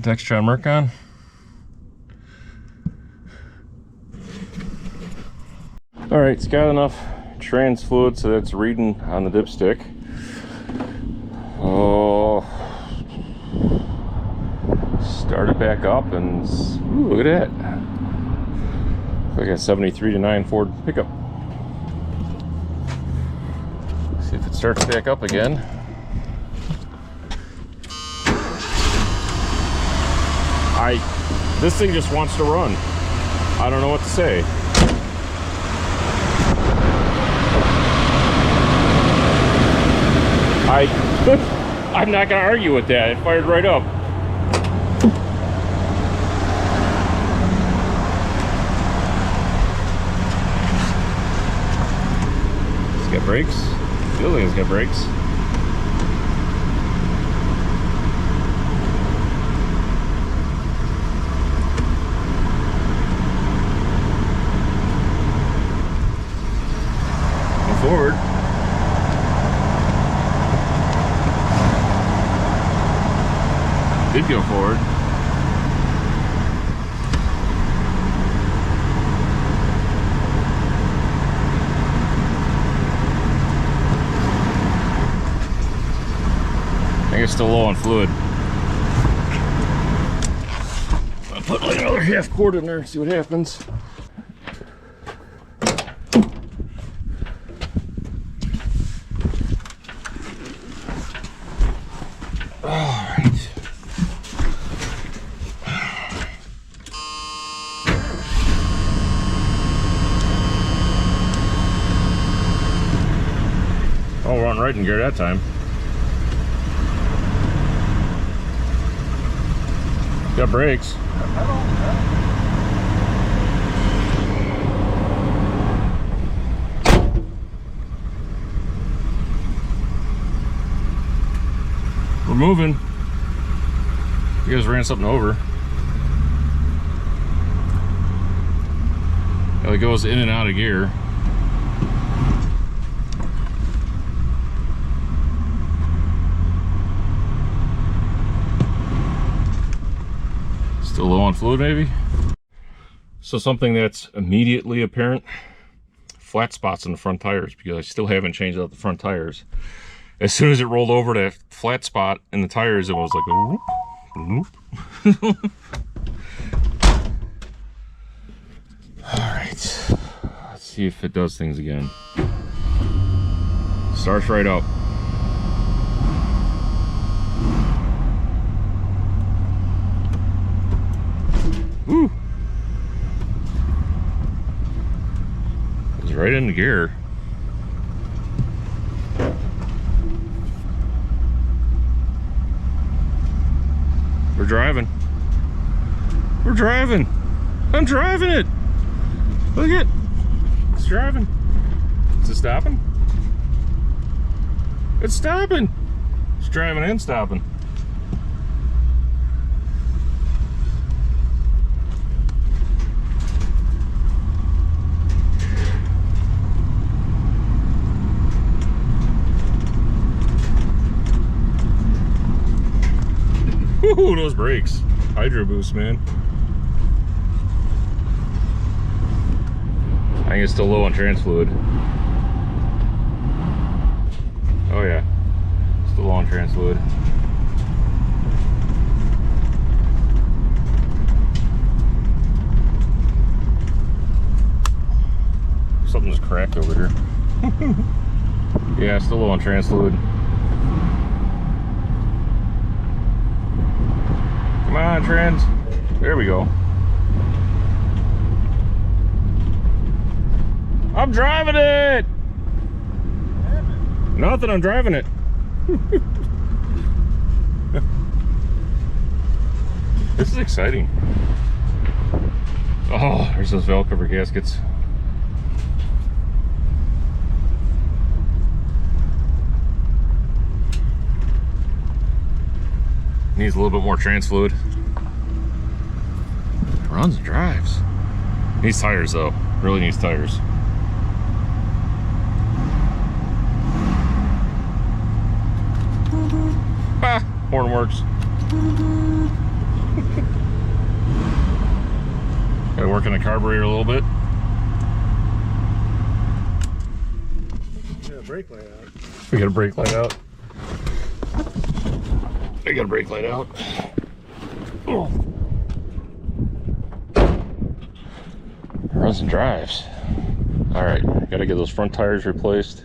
Dextron Mercon. All right, it's got enough trans fluid so that's reading on the dipstick. Oh, start it back up and ooh, look at that. I got 73 to 9 Ford pickup. See if it starts back up again. This thing just wants to run. I don't know what to say. I'm not gonna argue with that. It fired right up. It's got brakes. Feels like it's got brakes. Go forward. Did go forward. I think it's still low on fluid. I'll put like another half quart in there and see what happens. Oh, we're on right in gear that time. Got brakes. We're moving. You guys ran something over. It goes in and out of gear. Still low on fluid, maybe? So something that's immediately apparent, flat spots in the front tires, because I still haven't changed out the front tires. As soon as it rolled over that flat spot in the tires, it was like a whoop, whoop. All right, let's see if it does things again. Starts right up. Woo! It's right into gear. We're driving. We're driving. I'm driving it. Look at it. It's driving. Is it stopping? It's stopping. It's driving and stopping. Woohoo, those brakes. Hydro boost, man. I think it's still low on trans fluid. Oh yeah, still low on trans fluid. Something's cracked over here. Yeah, still low on trans fluid. Come on, trans. There we go. I'm driving it! Nothing, I'm driving it. This is exciting. Oh, there's those valve cover gaskets. Needs a little bit more trans fluid. Runs and drives. Needs tires though. Really needs tires. Ah, horn works. Gotta work on the carburetor a little bit. We got a brake light out. We got a brake light out. I got a brake light out. Oh. Runs and drives. All right, gotta get those front tires replaced.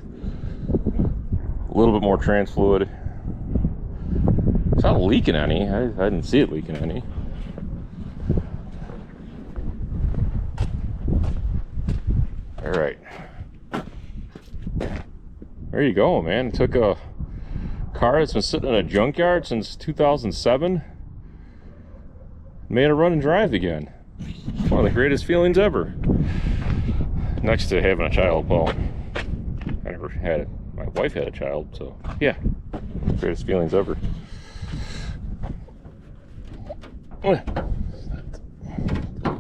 A little bit more trans fluid. It's not leaking any. I didn't see it leaking any. All right. There you go, man. It took a car that's been sitting in a junkyard since 2007. Made it run and drive again. One of the greatest feelings ever. Next to having a child, well, I never had it. My wife had a child, so yeah, greatest feelings ever.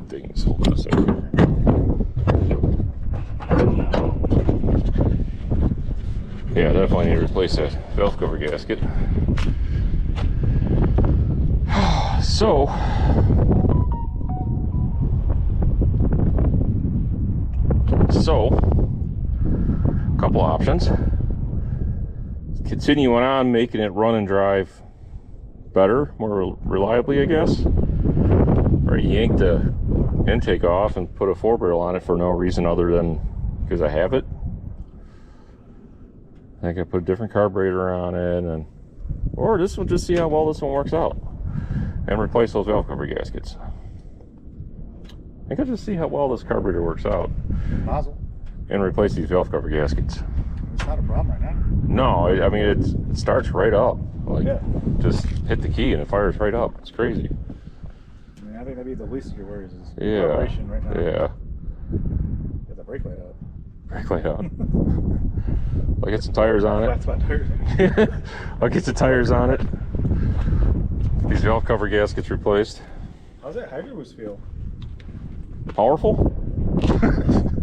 Things, hold on a second here. Yeah, definitely need to replace that valve cover gasket. So, a couple options. Continuing on making it run and drive better, more reliably, I guess. Or yank the intake off and put a 4-barrel on it for no reason other than because I have it. I think I put a different carburetor on it, and or this one, just see how well this one works out, and replace those valve cover gaskets. I think I'll just see how well this carburetor works out. Nozzle. And replace these valve cover gaskets. It's not a problem right now. No, I mean it starts right up. Like yeah. Just hit the key and it fires right up. It's crazy. I mean, I think that'd be the least of your worries is Yeah. vibration right now. Yeah. Get the brake light out. Brake light out. I'll get some tires on it. That's my tires. I'll get the tires on it. These valve cover gaskets replaced. How's that hydro boost feel? Powerful?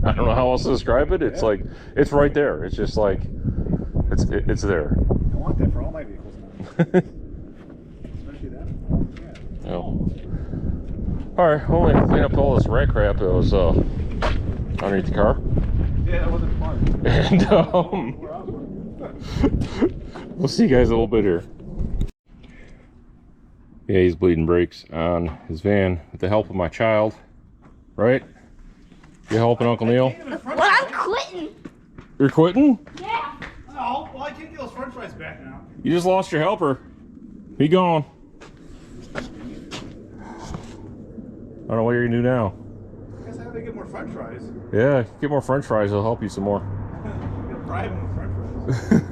I don't know how else to describe it. It's like, it's right there. It's just like, it's there. I want that for all my vehicles now. Especially that one. Yeah. Oh. Alright, we'll only clean up all this rat crap that was underneath the car. Yeah, that wasn't fun. And we'll see you guys a little bit here. Yeah, he's bleeding brakes on his van with the help of my child. Right? You helping Uncle Neil? Well, I'm quitting. You're quitting? Yeah. No. You just lost your helper. Be gone. I don't know what you're gonna do now. I guess I have to get more french fries. Yeah, get more french fries, it'll help you some more. I'm gonna bribe him with french fries.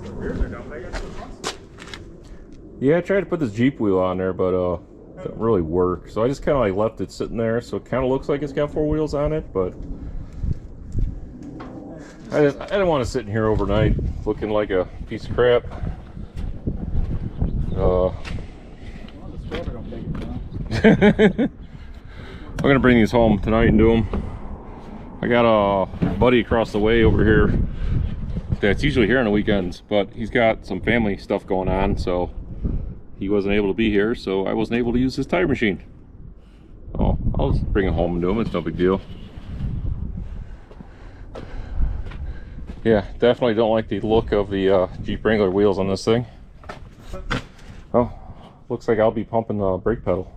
The rears are down. They got the fronts. Yeah, I tried to put this Jeep wheel on there, but it didn't really work. So I just kind of like left it sitting there, so it kind of looks like it's got 4 wheels on it, but I didn't want to sit in here overnight looking like a piece of crap. I'm gonna bring these home tonight and do them. I got a buddy across the way over here that's usually here on the weekends, but he's got some family stuff going on, so he wasn't able to be here, so I wasn't able to use his tire machine. Oh, I'll just bring it home and do them. It's no big deal. Yeah, definitely don't like the look of the Jeep Wrangler wheels on this thing. Oh, looks like I'll be pumping the brake pedal.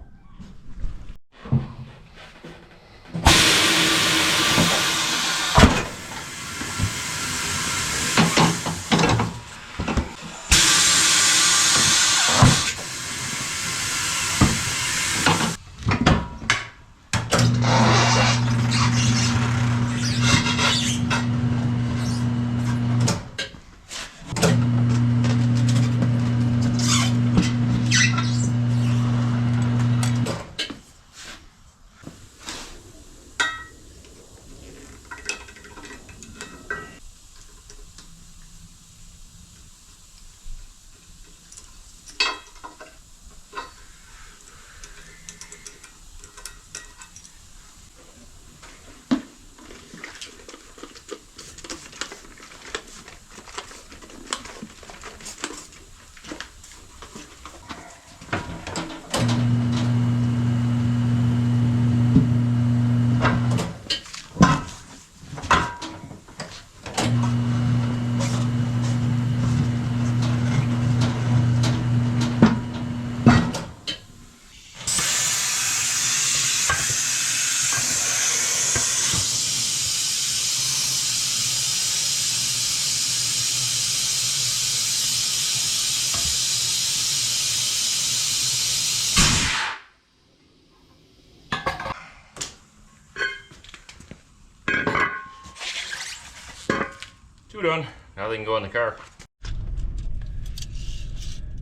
Two done. Now they can go in the car.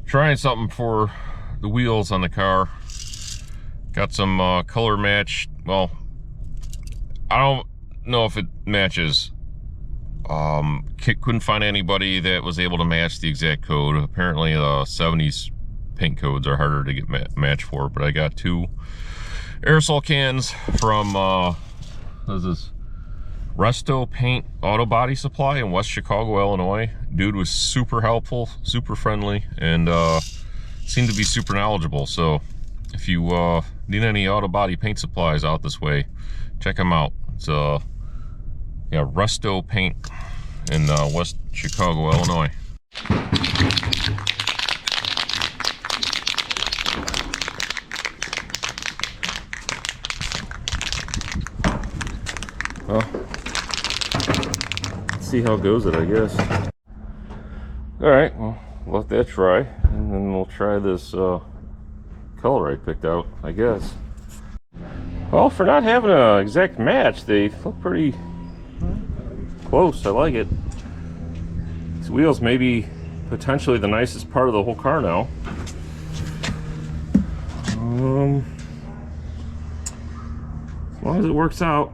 Trying something for the wheels on the car. Got some color match. Well, I don't know if it matches. Couldn't find anybody that was able to match the exact code. Apparently the 70s paint codes are harder to get match for, but I got 2 aerosol cans from what is this? Resto Paint Auto Body Supply in West Chicago, Illinois. Dude was super helpful, super friendly, and seemed to be super knowledgeable. So if you need any auto body paint supplies out this way, check them out. It's yeah, Resto Paint in West Chicago, Illinois. Well, see how it goes I guess. All right, well, let that try, and then we'll try this color I picked out, I guess. Well, for not having an exact match, they look pretty close. I like it. These wheels may be potentially the nicest part of the whole car now. As long as it works out.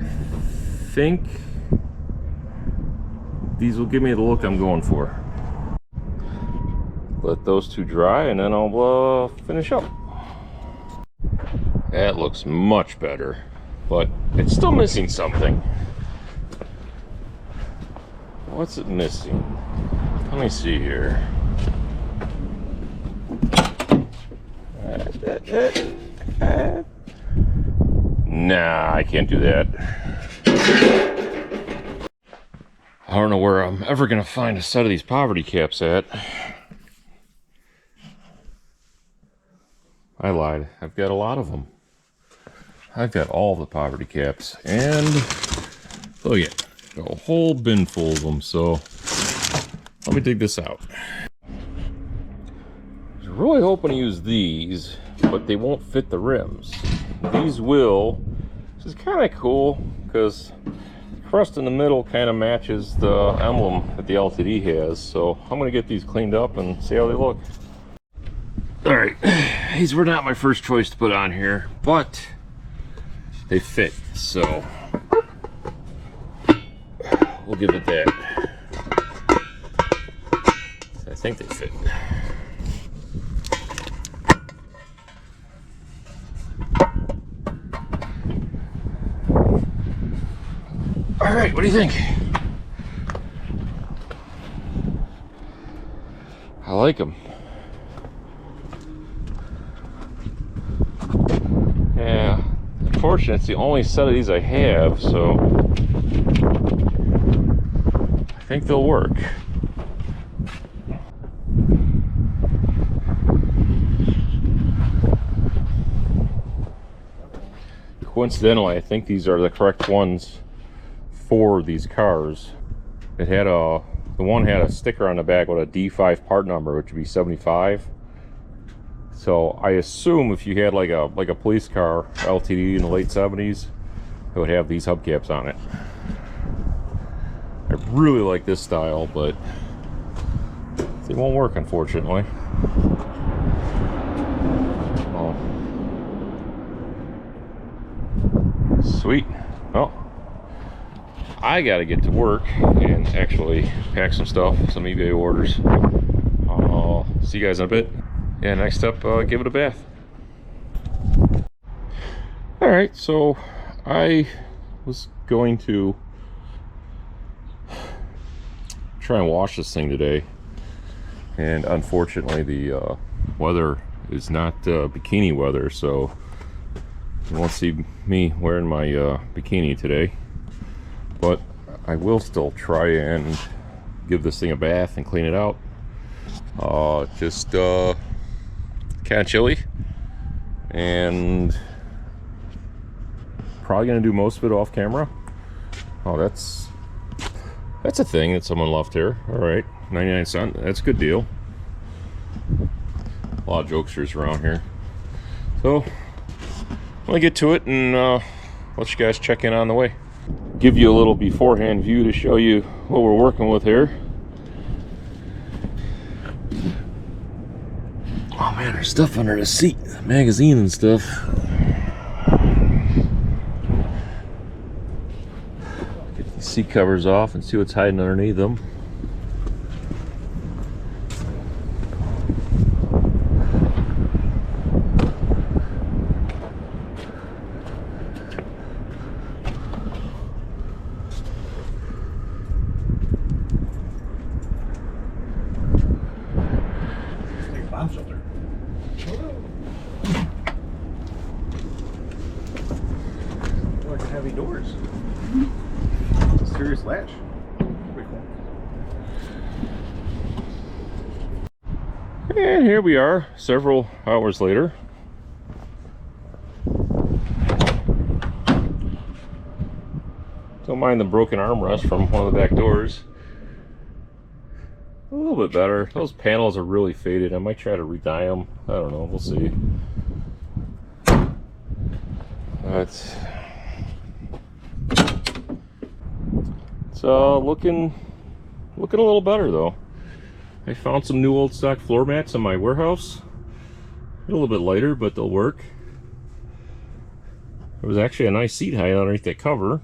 I think these will give me the look I'm going for. Let those 2 dry and then I'll finish up. That looks much better, but it's still missing something. What's it missing? Let me see here. Nah, I can't do that. I don't know where I'm ever gonna find a set of these poverty caps at. I lied. I've got a lot of them. I've got all the poverty caps, and oh yeah, a whole bin full of them. So let me dig this out. I was really hoping to use these, but they won't fit the rims. These will, which is kind of cool because the crust in the middle kind of matches the emblem that the LTD has. So I'm gonna get these cleaned up and see how they look. All right, these were not my first choice to put on here, but they fit, so we'll give it that. I think they fit. All right, what do you think? I like them. Yeah, unfortunately, it's the only set of these I have, so I think they'll work. Coincidentally, I think these are the correct ones for these cars. It had the one had a sticker on the back with a D5 part number, which would be 75. So I assume if you had like a police car LTD in the late 70s, it would have these hubcaps on it. I really like this style, but they won't work, unfortunately. Oh. Sweet. Well, I gotta get to work and actually pack some stuff, some eBay orders. I'll see you guys in a bit. Yeah, next up, give it a bath. All right, so I was going to try and wash this thing today, and unfortunately the weather is not bikini weather, so you won't see me wearing my bikini today. But I will still try and give this thing a bath and clean it out. Just kind of chilly, and probably gonna do most of it off camera. Oh, that's a thing that someone left here. All right, 99 cents. That's a good deal. A lot of jokesters around here. So I'm gonna get to it and let you guys check in on the way. Give you a little beforehand view to show you what we're working with here. Oh man, there's stuff under the seat, magazine and stuff. Get these seat covers off and see what's hiding underneath them. Bomb shelter. Like heavy doors. It's a serious latch. Pretty cool. And here we are, several hours later. Don't mind the broken armrest from one of the back doors. A little bit better. Those panels are really faded. I might try to re-dye them. I don't know. We'll see. It's looking a little better though. I found some new old stock floor mats in my warehouse. A little bit lighter, but they'll work. There was actually a nice seat height underneath that cover.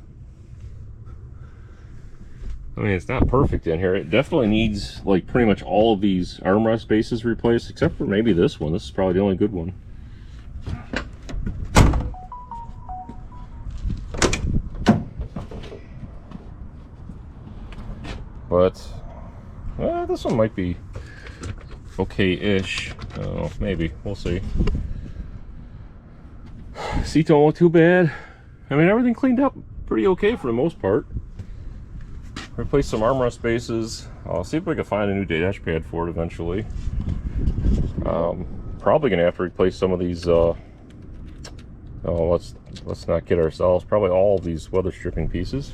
I mean, it's not perfect in here. It definitely needs like pretty much all of these armrest bases replaced, except for maybe this one. This is probably the only good one. But this one might be okay-ish. Oh, maybe. We'll see. Seats don't look too bad. I mean, everything cleaned up pretty okay for the most part. Replace some armrest bases. I'll see if I can find a new dash pad for it eventually. Probably gonna have to replace some of these Oh, let's not kid ourselves. Probably all of these weather stripping pieces.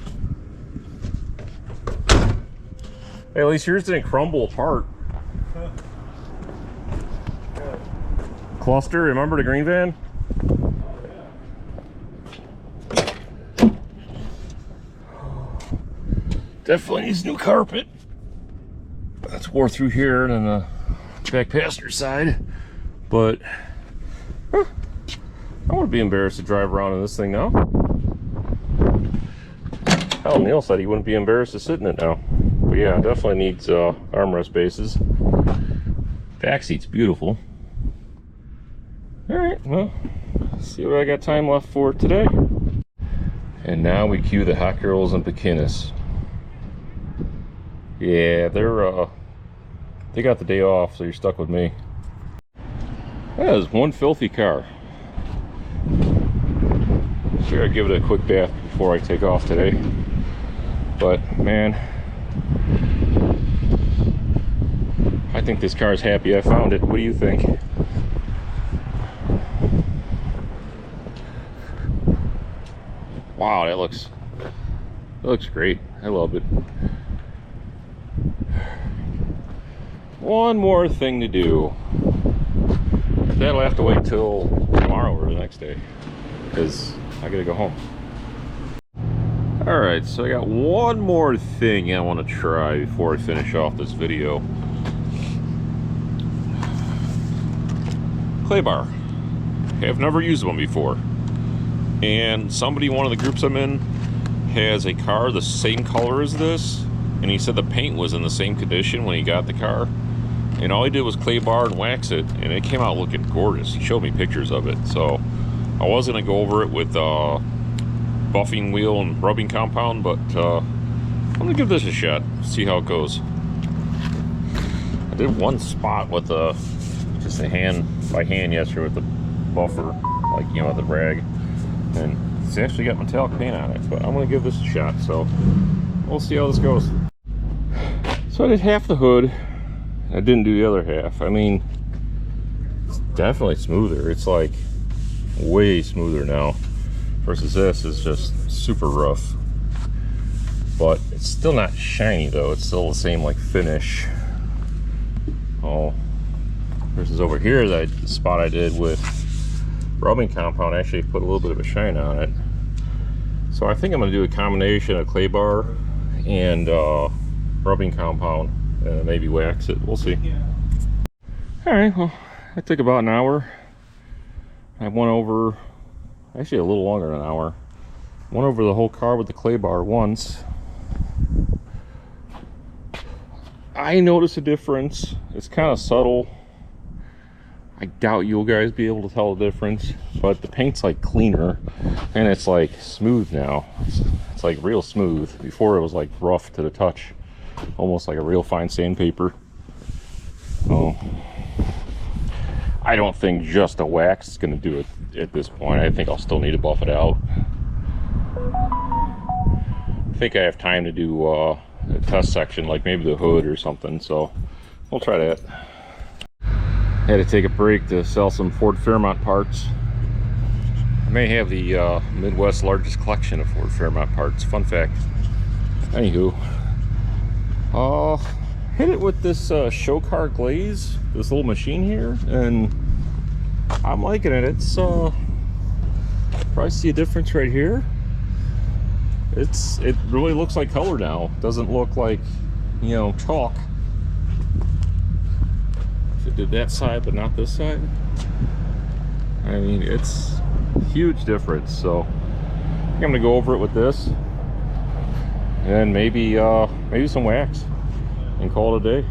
Hey, at least yours didn't crumble apart. Cluster, remember the green van? Definitely needs new carpet. That's wore through here and then the back passenger side. But I wouldn't be embarrassed to drive around in this thing now. Hell, Neil said he wouldn't be embarrassed to sit in it now. But yeah, it definitely needs armrest bases. Back seat's beautiful. Alright, well, let's see what I got time left for today. And now we cue the hot girls in bikinis. Yeah, they got the day off, so you're stuck with me. That is one filthy car. Sure, I'd give it a quick bath before I take off today. But man, I think this car's happy I found it. What do you think? Wow, that looks great. I love it. One more thing to do. That'll have to wait till tomorrow or the next day, because I gotta go home. Alright, so I got one more thing I want to try before I finish off this video. Clay bar. I've never used one before. And somebody, one of the groups I'm in, has a car the same color as this, and he said the paint was in the same condition when he got the car, and all he did was clay bar and wax it, and it came out looking gorgeous. He showed me pictures of it, so I was gonna go over it with buffing wheel and rubbing compound, but I'm gonna give this a shot, see how it goes. I did one spot with just by hand yesterday with the buffer, like, you know, the rag, and it's actually got metallic paint on it, but I'm gonna give this a shot, so we'll see how this goes. So I did half the hood, I didn't do the other half. I mean, it's definitely smoother. It's like way smoother now versus this is just super rough, but it's still not shiny though. It's still the same like finish. Oh, versus over here, that spot I did with rubbing compound actually put a little bit of a shine on it. So I think I'm gonna do a combination of clay bar and rubbing compound and maybe wax it. We'll see. All right, well, that took about an hour. I went over, actually a little longer than an hour. Went over the whole car with the clay bar once. I noticed a difference. It's kind of subtle. I doubt you'll guys be able to tell the difference, but the paint's like cleaner and it's like smooth now. It's like real smooth. Before it was like rough to the touch, almost like a real fine sandpaper. Oh, I don't think just a wax is going to do it at this point. I think I'll still need to buff it out. I think I have time to do a test section, like maybe the hood or something, so we'll try that. Had to take a break to sell some Ford Fairmont parts. I may have the Midwest's largest collection of Ford Fairmont parts. Fun fact. Anywho, hit it with this show car glaze, this little machine here, and I'm liking it. It's probably see a difference right here. It really looks like color now. It doesn't look like, you know, chalk. If it did that side but not this side, I mean, it's a huge difference. So I'm gonna go over it with this and maybe some wax and call it a day.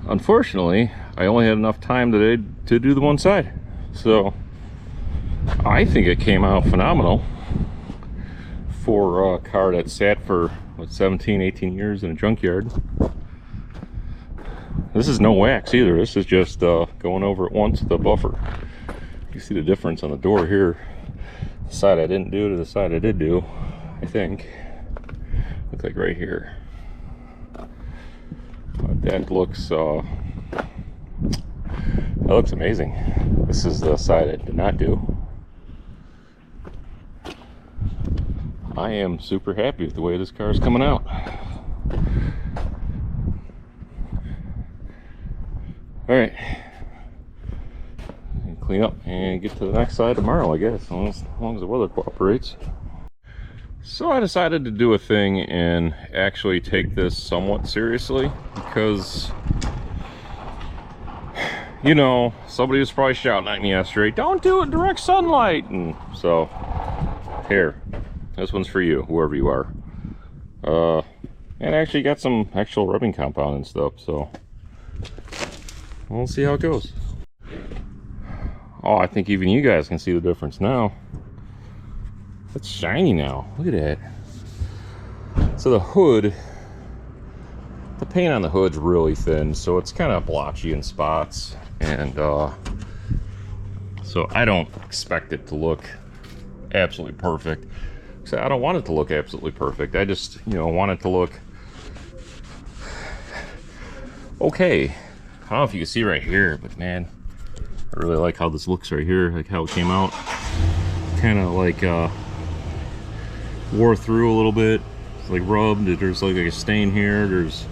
Unfortunately, I only had enough time today to do the one side, so I think it came out phenomenal for a car that sat for what, 17-18 years in a junkyard. This is no wax either. This is just going over it once with the buffer. You see the difference on the door here. The side I didn't do to the side I did do, I think. Looks like right here. But that looks amazing. This is the side I did not do. I am super happy with the way this car is coming out. All right, clean up and get to the next side tomorrow, I guess, as long as the weather cooperates. So I decided to do a thing and actually take this somewhat seriously, because, you know, somebody was probably shouting at me yesterday, don't do it in direct sunlight. And so here, this one's for you, whoever you are. And actually got some actual rubbing compound and stuff, so we'll see how it goes. Oh, I think even you guys can see the difference now. It's shiny now. Look at that. So the hood, the paint on the hood's really thin, so it's kind of blotchy in spots. And so I don't expect it to look absolutely perfect. So I don't want it to look absolutely perfect. I just, you know, want it to look okay. I don't know if you can see right here, but man, I really like how this looks right here, like how it came out. Kind of like wore through a little bit. It's like rubbed. There's like a stain here. There's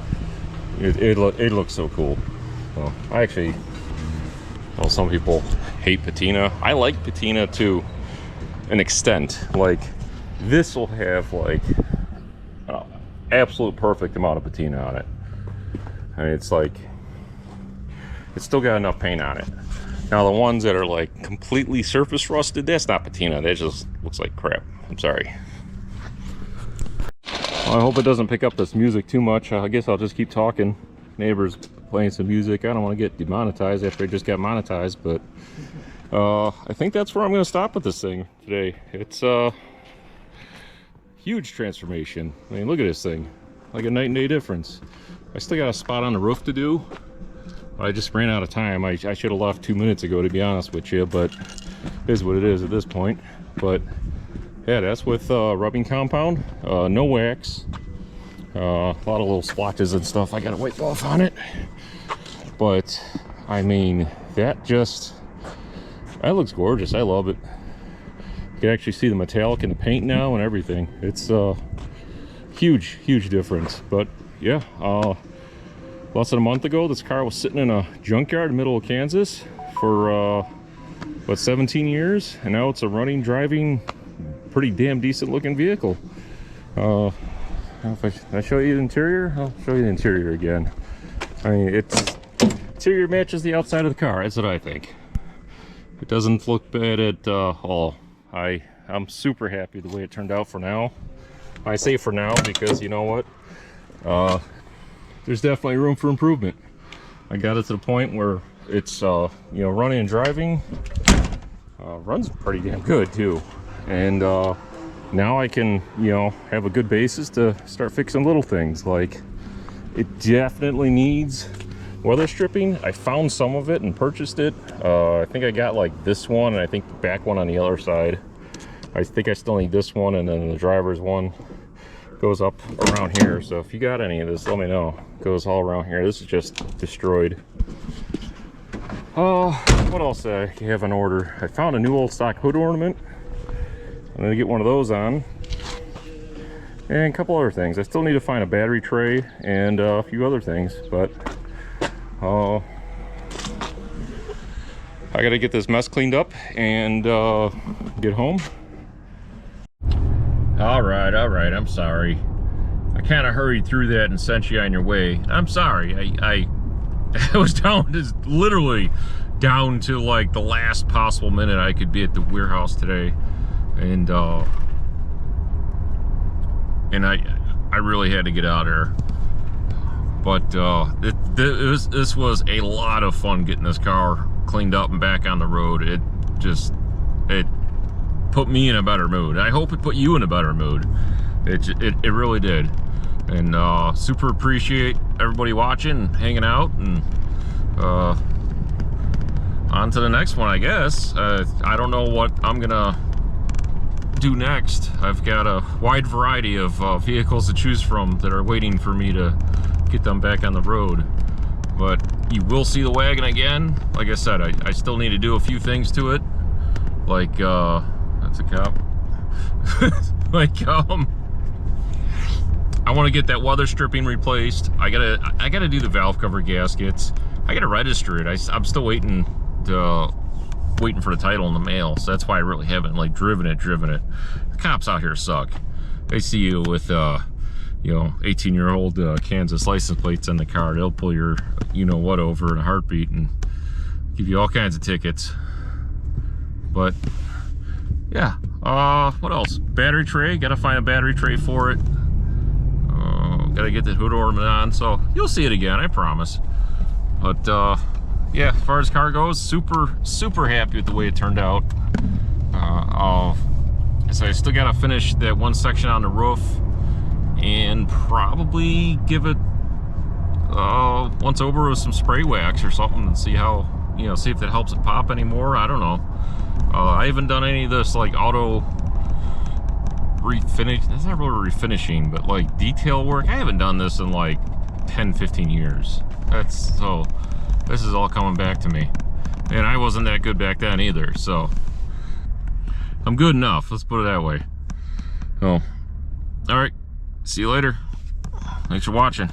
it looks so cool. So I actually, well, some people hate patina. I like patina to an extent. Like this will have like absolute perfect amount of patina on it. I mean, it's like it's still got enough paint on it. Now the ones that are like completely surface rusted, that's not patina. That just looks like crap. I'm sorry. Well, I hope it doesn't pick up this music too much. I guess I'll just keep talking. Neighbors playing some music. I don't want to get demonetized after I just got monetized, but I think that's where I'm going to stop with this thing today. It's a huge transformation. I mean, look at this thing. Like a night and day difference. I still got a spot on the roof to do. I just ran out of time. I should have left 2 minutes ago, to be honest with you, but it is what it is at this point. But yeah, that's with rubbing compound, no wax, a lot of little splotches and stuff I gotta wipe off on it. But I mean, that looks gorgeous. I love it. You can actually see the metallic in the paint now and everything. It's huge difference. But yeah, less than a month ago, this car was sitting in a junkyard in the middle of Kansas for what, 17 years, and now it's a running, driving, pretty damn decent looking vehicle. If I show you the interior, I'll show you the interior again. I mean, interior matches the outside of the car. That's what I think. It doesn't look bad at all. I'm super happy the way it turned out for now. I say for now because, you know what, there's definitely room for improvement. I got it to the point where it's you know, running and driving runs pretty damn good too, and now I can, you know, have a good basis to start fixing little things. Like, it definitely needs weather stripping. I found some of it and purchased it. I think I got like this one, and I think the back one on the other side. I think I still need this one, and then the driver's one goes up around here. So if you got any of this, let me know. It goes all around here. This is just destroyed. What else I have in order? I found a new old stock hood ornament. I'm gonna get one of those on, and a couple other things. I still need to find a battery tray and a few other things, but I gotta get this mess cleaned up and get home. All right, I'm sorry. I kind of hurried through that and sent you on your way. I'm sorry. I was down to literally down to like the last possible minute I could be at the warehouse today, and I really had to get out of there. But this was a lot of fun getting this car cleaned up and back on the road. It put me in a better mood. I hope it put you in a better mood. It really did. And super appreciate everybody watching and hanging out, and on to the next one, I guess. I don't know what I'm gonna do next. I've got a wide variety of vehicles to choose from that are waiting for me to get them back on the road. But you will see the wagon again. Like I said, I still need to do a few things to it, like that's a cop. Like, I want to get that weather stripping replaced. I gotta do the valve cover gaskets. I gotta register it. I'm still waiting for the title in the mail, so that's why I really haven't like driven it. The cops out here suck. They see you with you know, 18-year-old Kansas license plates on the car. They'll pull your you know what over in a heartbeat and give you all kinds of tickets. But yeah, what else? Battery tray. Gotta find a battery tray for it. Gotta get the hood ornament on, so you'll see it again, I promise. But yeah, as far as car goes, super happy with the way it turned out. So I still gotta finish that one section on the roof and probably give it once over with some spray wax or something and see how, you know, see if that helps it pop anymore. I don't know. I haven't done any of this like auto refinish. That's not really refinishing, but like detail work. I haven't done this in like 10-15 years. So this is all coming back to me, and I wasn't that good back then either, so I'm good enough, let's put it that way. So all right, see you later. Thanks for watching.